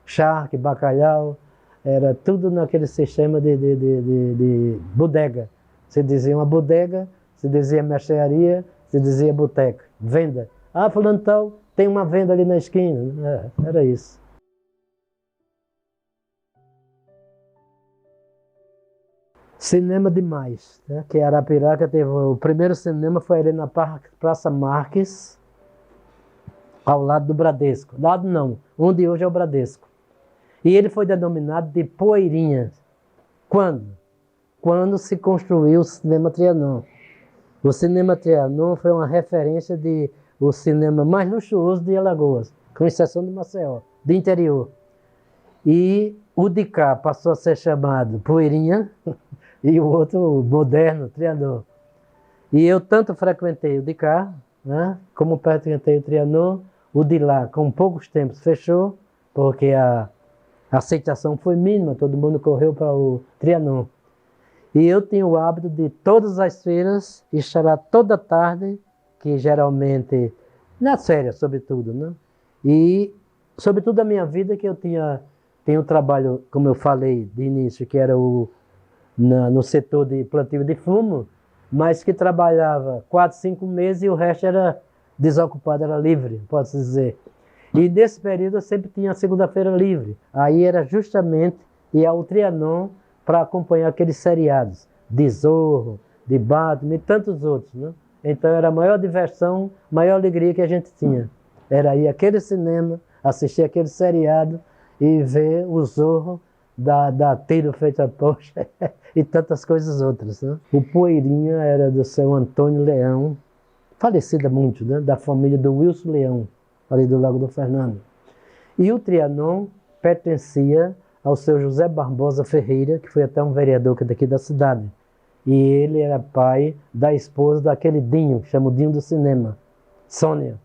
Charque, bacalhau, era tudo naquele sistema de bodega. Se dizia uma bodega, se dizia mercearia, se dizia boteca, venda. Ah, fulano tal, tem uma venda ali na esquina. Era isso. Cinema demais, né? Que Arapiraca teve o primeiro cinema foi ali na Praça Marques, ao lado do Bradesco. Lado não, onde hoje é o Bradesco. E ele foi denominado de Poeirinha. Quando? Quando se construiu o Cinema Trianon. O Cinema Trianon foi uma referência de o cinema mais luxuoso de Alagoas, com exceção de Maceió, do interior. E o de cá passou a ser chamado Poeirinha, e o outro moderno, Trianon. E eu tanto frequentei o de cá, né, como frequentei o Trianon. O de lá, com poucos tempos, fechou, porque a aceitação foi mínima, todo mundo correu para o Trianon. E eu tinha o hábito de, todas as feiras, estar lá toda tarde, que geralmente, nas férias, sobretudo, né? E, sobretudo, a minha vida, que eu tinha um trabalho, como eu falei de início, que era no setor de plantio de fumo, mas que trabalhava 4, 5 meses e o resto era desocupado, era livre, pode-se dizer. E nesse período eu sempre tinha a segunda-feira livre. Aí era justamente ir ao Trianon para acompanhar aqueles seriados de Zorro, de Batman e tantos outros, né? Então era a maior diversão, maior alegria que a gente tinha. Era ir àquele cinema, assistir aquele seriado e ver o Zorro da tiro feito a poxa e tantas coisas outras, né? O Poeirinha era do seu Antônio Leão, falecida muito, né? Da família do Wilson Leão, ali do Lago do Fernando. E o Trianon pertencia ao seu José Barbosa Ferreira, que foi até um vereador daqui da cidade. E ele era pai da esposa daquele Dinho, que chama o Dinho do cinema, Sônia.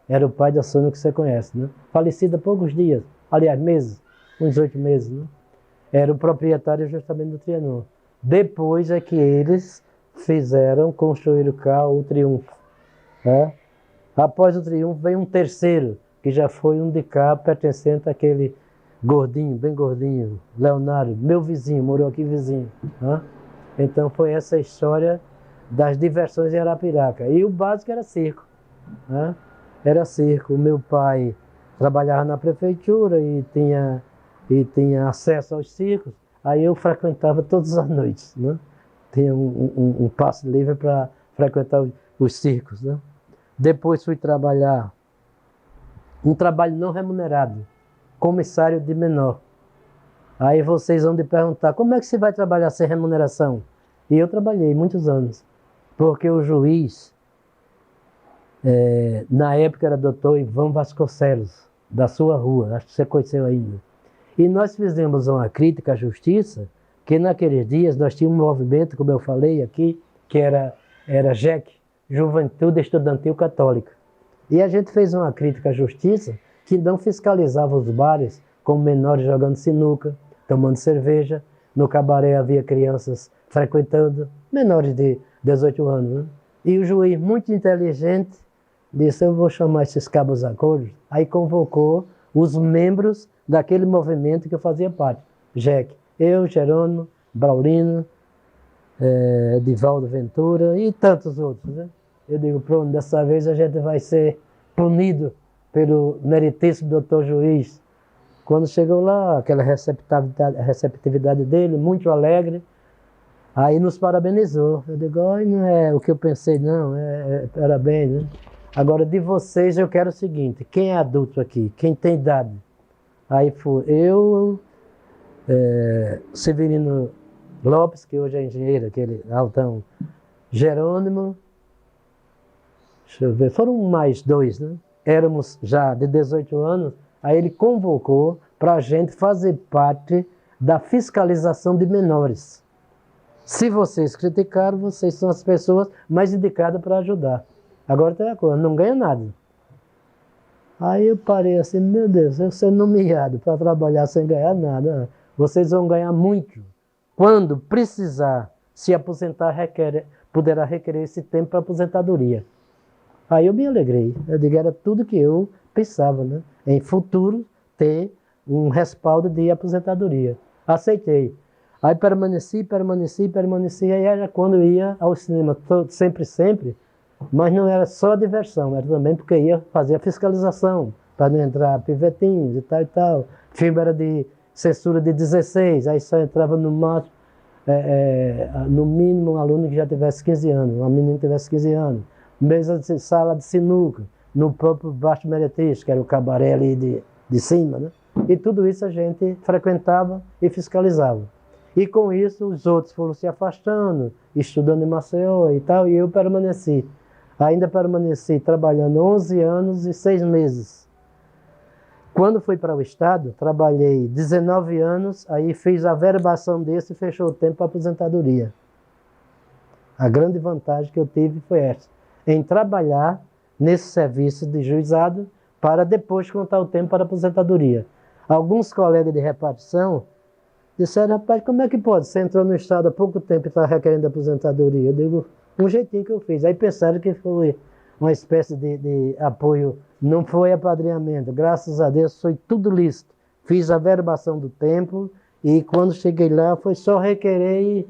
Era o pai da Sônia que você conhece, né? Falecida há poucos dias, aliás, meses, uns 8 meses, né? Era o proprietário justamente do Trianon. Depois é que eles construíram cá o Triunfo. Né? Após o Triunfo veio um terceiro, que já foi um de cá, pertencente àquele gordinho, bem gordinho, Leonardo, meu vizinho, morou aqui vizinho. Né? Então foi essa história das diversões em Arapiraca. E o básico era circo. Né? Era circo. O meu pai trabalhava na prefeitura e tinha acesso aos circos. Aí eu frequentava todas as noites. Né? Tinha um passe livre para frequentar os circos. Né? Depois fui trabalhar, um trabalho não remunerado, comissário de menor. Aí vocês vão me perguntar, como é que você vai trabalhar sem remuneração? E eu trabalhei muitos anos, porque o juiz, na época era doutor Ivan Vasconcelos, da sua rua, acho que você conheceu ainda. E nós fizemos uma crítica à justiça, que naqueles dias nós tínhamos um movimento, como eu falei aqui, que era JEC, Juventude Estudantil Católica. E a gente fez uma crítica à justiça que não fiscalizava os bares com menores jogando sinuca, tomando cerveja. No cabaré havia crianças frequentando, menores de 18 anos. Né? E o juiz, muito inteligente, disse, eu vou chamar esses cabos acordos. Aí convocou os membros daquele movimento que eu fazia parte. JEC, eu, Jerônimo, Braulino, Edivaldo Ventura e tantos outros. Né? Eu digo, pronto, dessa vez a gente vai ser punido pelo meritíssimo doutor juiz. Quando chegou lá, aquela receptividade dele, muito alegre, aí nos parabenizou. Eu digo, não é o que eu pensei, não, parabéns. Né? Agora, de vocês, eu quero o seguinte, quem é adulto aqui? Quem tem idade? Aí fui eu, Severino Lopes, que hoje é engenheiro, aquele altão, Jerônimo, deixa eu ver, foram mais 2, né? Éramos já de 18 anos, aí ele convocou para a gente fazer parte da fiscalização de menores. Se vocês criticaram, vocês são as pessoas mais indicadas para ajudar. Agora tem a coisa, não ganha nada. Aí eu parei assim, meu Deus, eu sou nomeado para trabalhar sem ganhar nada. Vocês vão ganhar muito. Quando precisar se aposentar, poderá requerer esse tempo para aposentadoria. Aí eu me alegrei. Eu digo, era tudo que eu pensava, né? Em futuro, ter um respaldo de aposentadoria. Aceitei. Aí permaneci. Aí era quando eu ia ao cinema, sempre. Mas não era só diversão, era também porque ia fazer a fiscalização, para não entrar pivetinhos e tal e tal. O filme era de censura de 16, aí só entrava no máximo, no mínimo um aluno que já tivesse 15 anos, uma menina que tivesse 15 anos. Mesa de sala de sinuca, no próprio Baixo Meretês, que era o cabaré ali de cima, né? E tudo isso a gente frequentava e fiscalizava. E com isso os outros foram se afastando, estudando em Maceió e tal, e eu permaneci. Ainda permaneci trabalhando 11 anos e 6 meses. Quando fui para o Estado, trabalhei 19 anos, aí fiz a verbação desse e fechou o tempo para a aposentadoria. A grande vantagem que eu tive foi essa, em trabalhar nesse serviço de juizado para depois contar o tempo para a aposentadoria. Alguns colegas de repartição disseram, rapaz, como é que pode? Você entrou no Estado há pouco tempo e está requerendo aposentadoria. Eu digo, um jeitinho que eu fiz. Aí pensaram que foi uma espécie de apoio, não foi apadrinhamento. Graças a Deus foi tudo lícito. Fiz a verbação do tempo e quando cheguei lá foi só requerer e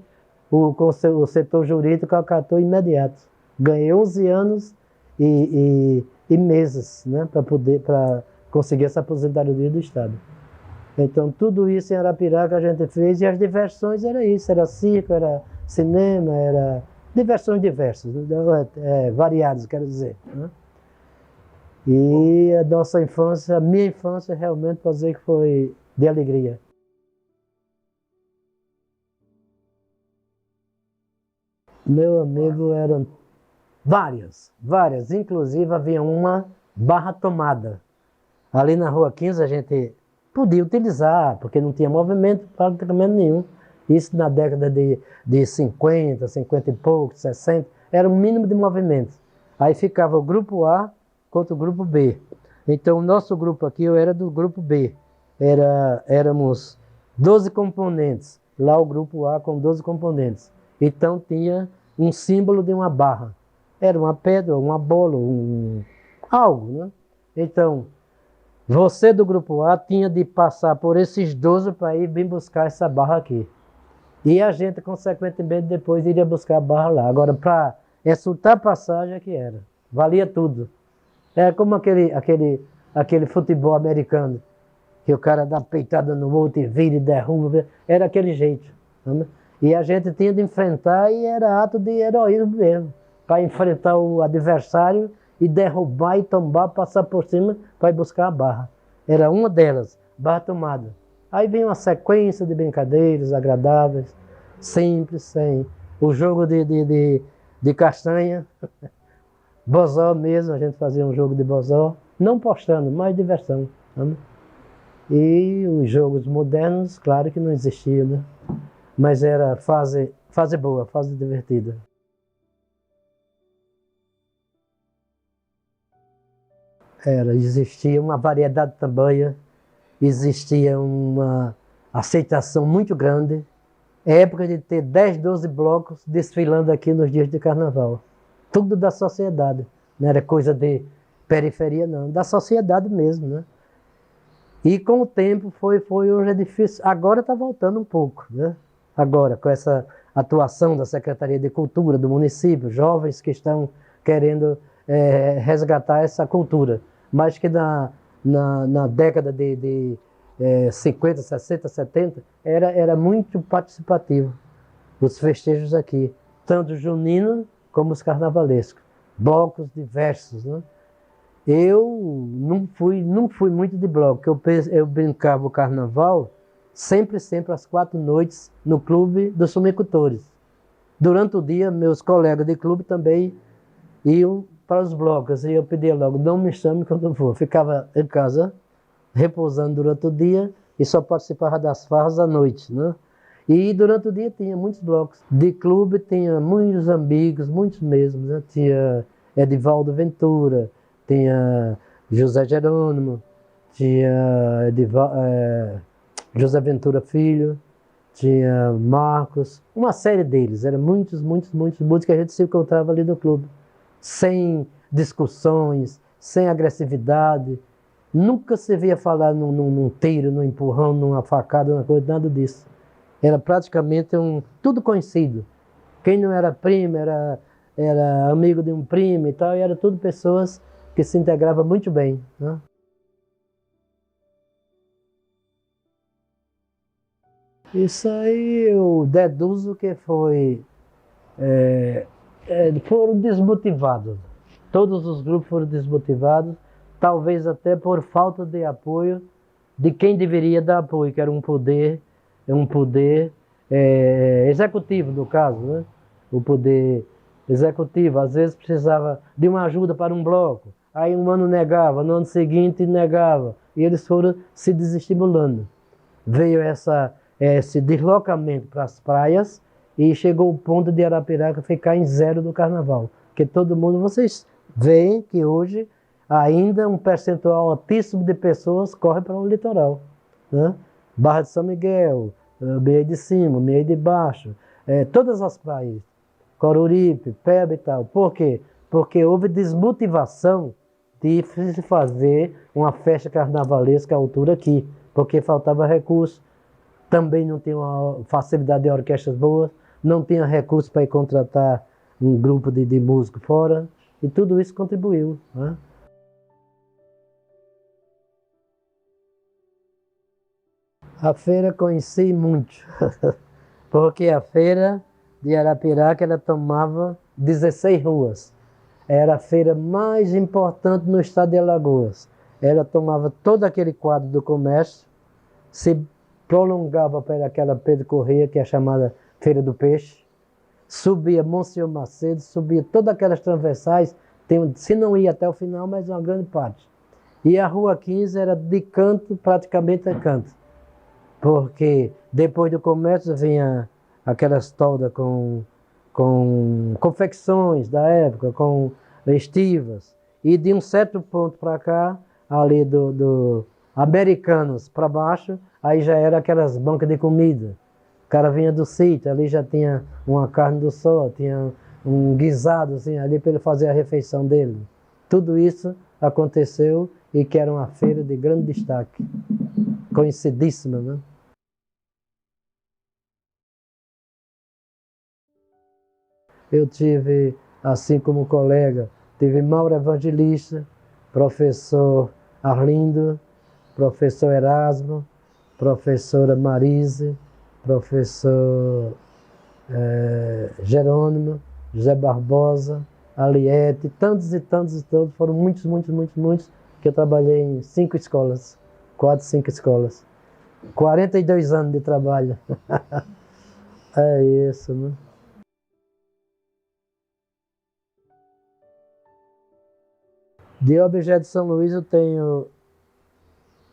o setor jurídico acatou imediato. Ganhei 11 anos e meses, né, para conseguir essa aposentadoria do Estado. Então, tudo isso em Arapiraca a gente fez e as diversões era isso, era circo, era cinema, era diversões diversas, variadas, quero dizer. Né? E a nossa infância, a minha infância, realmente pode dizer que foi de alegria. Meu amigo eram várias, inclusive havia uma Barra Tomada. Ali na Rua 15 a gente podia utilizar, porque não tinha movimento praticamente nenhum. Isso na década de 50, 50 e pouco, 60, era o mínimo de movimento. Aí ficava o grupo A contra o grupo B. Então o nosso grupo aqui, eu era do grupo B. Éramos 12 componentes. Lá o grupo A com 12 componentes. Então tinha um símbolo de uma barra. Era uma pedra, uma bola, algo, né? Então, você do grupo A tinha de passar por esses 12 para ir bem buscar essa barra aqui. E a gente, consequentemente, depois iria buscar a barra lá. Agora, para essa ultrapassagem é que era. Valia tudo. Era como aquele futebol americano, que o cara dá peitada no outro e vira e derruba. Era aquele jeito. Né? E a gente tinha de enfrentar e era ato de heroísmo mesmo. Para enfrentar o adversário e derrubar e tombar, passar por cima para ir buscar a barra. Era uma delas, barra tomada. Aí vem uma sequência de brincadeiras agradáveis, simples, sem o jogo de castanha, bozó mesmo, a gente fazia um jogo de bozó, não postando, mas diversão. Né? E os jogos modernos, claro que não existiam, né? Mas era fase boa, fase divertida. Existia uma variedade tamanha, existia uma aceitação muito grande. É época de ter 10, 12 blocos desfilando aqui nos dias de carnaval. Tudo da sociedade, não era coisa de periferia não, da sociedade mesmo, né? E com o tempo hoje é difícil, agora está voltando um pouco, né? Agora, com essa atuação da Secretaria de Cultura do município, jovens que estão querendo resgatar essa cultura, mas que na década de 50, 60, 70, era muito participativo os festejos aqui, tanto junino como os carnavalescos, blocos diversos, né? Eu não fui muito de bloco, eu brincava o carnaval sempre às 4 noites no clube dos sumicultores. Durante o dia, meus colegas de clube também iam para os blocos, e eu pedia logo, não me chame quando eu vou. Ficava em casa, repousando durante o dia, e só participava das farras à noite, né? E durante o dia tinha muitos blocos. De clube tinha muitos amigos, muitos mesmo, né? Tinha Edivaldo Ventura, tinha José Jerônimo, tinha José Ventura Filho, tinha Marcos, uma série deles, eram muitos que a gente se encontrava ali no clube. Sem discussões, sem agressividade. Nunca se via falar num tiro, num empurrão, numa facada, numa coisa, nada disso. Era praticamente tudo conhecido. Quem não era primo, era amigo de um primo e tal, e eram tudo pessoas que se integravam muito bem. Né? Isso aí eu deduzo que foram desmotivados. Todos os grupos foram desmotivados, talvez até por falta de apoio de quem deveria dar apoio, que era um poder executivo, no caso, né? O poder executivo, às vezes precisava de uma ajuda para um bloco, aí um ano negava, no ano seguinte negava, e eles foram se desestimulando. Veio esse deslocamento para as praias e chegou o ponto de Arapiraca ficar em zero do carnaval. Porque todo mundo, vocês veem que hoje ainda um percentual altíssimo de pessoas corre para o litoral. Né? Barra de São Miguel, Meio de Cima, Meio de Baixo, todas as praias, Coruripe, Peba e tal. Por quê? Porque houve desmotivação de se fazer uma festa carnavalesca à altura aqui, porque faltava recurso. Também não tinha uma facilidade de orquestras boas, não tinha recurso para ir contratar um grupo de músicos fora, e tudo isso contribuiu. Né? A feira conheci muito, porque a feira de Arapiraca ela tomava 16 ruas. Era a feira mais importante no estado de Alagoas. Ela tomava todo aquele quadro do comércio, se prolongava para aquela Pedro Corrêa, que é a chamada Feira do Peixe, subia Monsenhor Macedo, subia todas aquelas transversais, se não ia até o final, mas uma grande parte. E a Rua 15 era de canto, praticamente a canto. Porque depois do comércio vinha aquelas toldas com confecções da época, com estivas. E de um certo ponto para cá, ali do Americanos para baixo, aí já era aquelas bancas de comida. O cara vinha do sítio, ali já tinha uma carne do sol, tinha um guisado assim, ali para ele fazer a refeição dele. Tudo isso aconteceu e que era uma feira de grande destaque. Conhecidíssima, né? Eu tive, assim como colega, tive Mauro Evangelista, professor Arlindo, professor Erasmo, professora Marise, professor Jerônimo, José Barbosa, Aliete, tantos e tantos e todos, foram muitos, muitos, muitos, muitos, que eu trabalhei em 5 escolas, 4, 5 escolas. 42 anos de trabalho. É isso, né? De Objeto de São Luís eu tenho...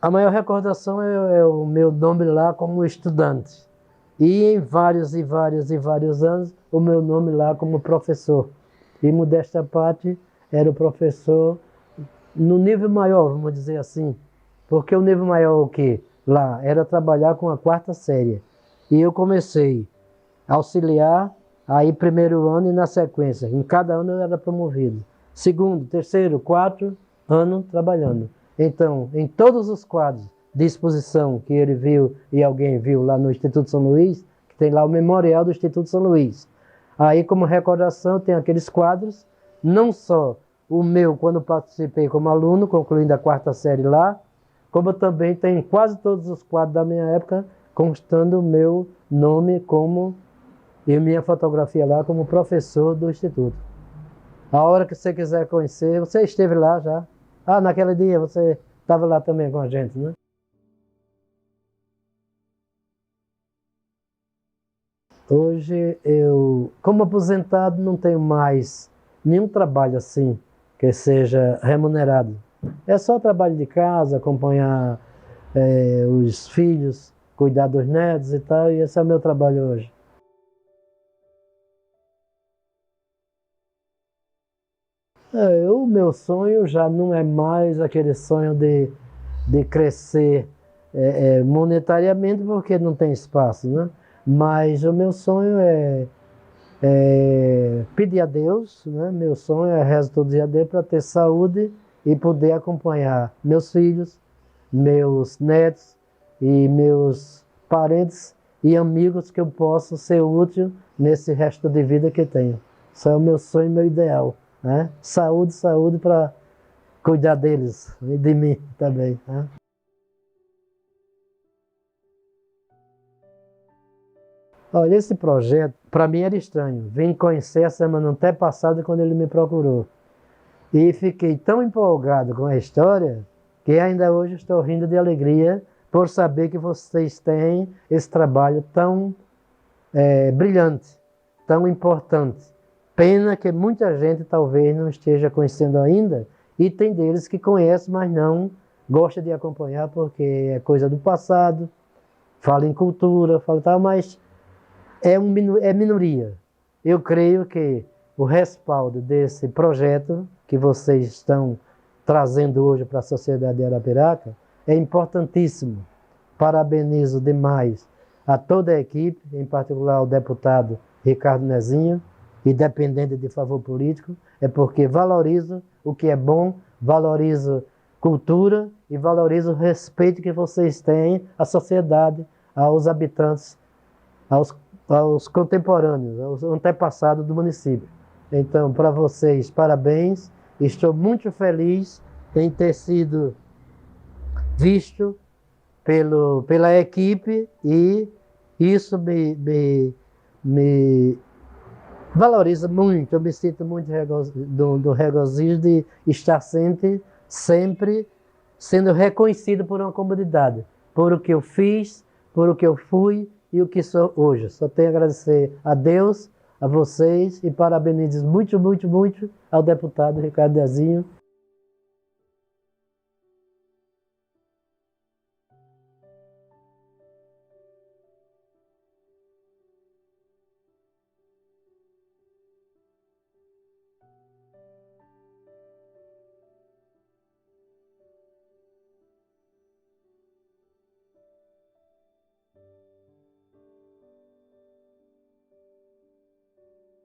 A maior recordação é o meu nome lá como estudante. E em vários e vários e vários anos, o meu nome lá como professor. E modéstia à parte, era o professor no nível maior, vamos dizer assim. Porque o nível maior o quê? Lá era trabalhar com a 4ª série. E eu comecei a auxiliar, aí primeiro ano e na sequência. Em cada ano eu era promovido. Segundo, terceiro, 4 anos trabalhando. Então, em todos os quadros de exposição que ele viu e alguém viu lá no Instituto São Luís, que tem lá o memorial do Instituto São Luís. Aí, como recordação, tem aqueles quadros, não só o meu, quando participei como aluno, concluindo a 4ª série lá, como também tem quase todos os quadros da minha época, constando o meu nome como e minha fotografia lá como professor do Instituto. A hora que você quiser conhecer, você esteve lá já. Ah, naquele dia você estava lá também com a gente, né? Hoje eu, como aposentado, não tenho mais nenhum trabalho assim que seja remunerado. É só trabalho de casa, acompanhar os filhos, cuidar dos netos e tal, e esse é o meu trabalho hoje. O meu sonho já não é mais aquele sonho de crescer monetariamente, porque não tem espaço, né? Mas o meu sonho é pedir a Deus, né? Meu sonho é rezo todo dia a Deus para ter saúde e poder acompanhar meus filhos, meus netos e meus parentes e amigos que eu possa ser útil nesse resto de vida que tenho. Isso é o meu sonho, meu ideal, né? Saúde, saúde para cuidar deles e de mim também, né? Olha, esse projeto, para mim era estranho. Vim conhecer a semana até passada quando ele me procurou. E fiquei tão empolgado com a história que ainda hoje estou rindo de alegria por saber que vocês têm esse trabalho tão brilhante, tão importante. Pena que muita gente talvez não esteja conhecendo ainda, e tem deles que conhece, mas não gosta de acompanhar porque é coisa do passado, fala em cultura, fala tal, mas é minoria. Eu creio que o respaldo desse projeto que vocês estão trazendo hoje para a sociedade de Arapiraca é importantíssimo. Parabenizo demais a toda a equipe, em particular o deputado Ricardo Nezinho, independente de favor político, é porque valorizo o que é bom, valorizo cultura e valorizo o respeito que vocês têm à sociedade, aos habitantes, aos contemporâneos, aos antepassados do município. Então, para vocês, parabéns. Estou muito feliz em ter sido visto pela equipe e isso me valoriza muito. Eu me sinto muito do regozijo de estar sempre sendo reconhecido por uma comunidade, por o que eu fiz, por o que eu fui e o que sou hoje. Só tenho a agradecer a Deus, a vocês e parabenizo muito, muito, muito ao deputado Ricardo Nezinho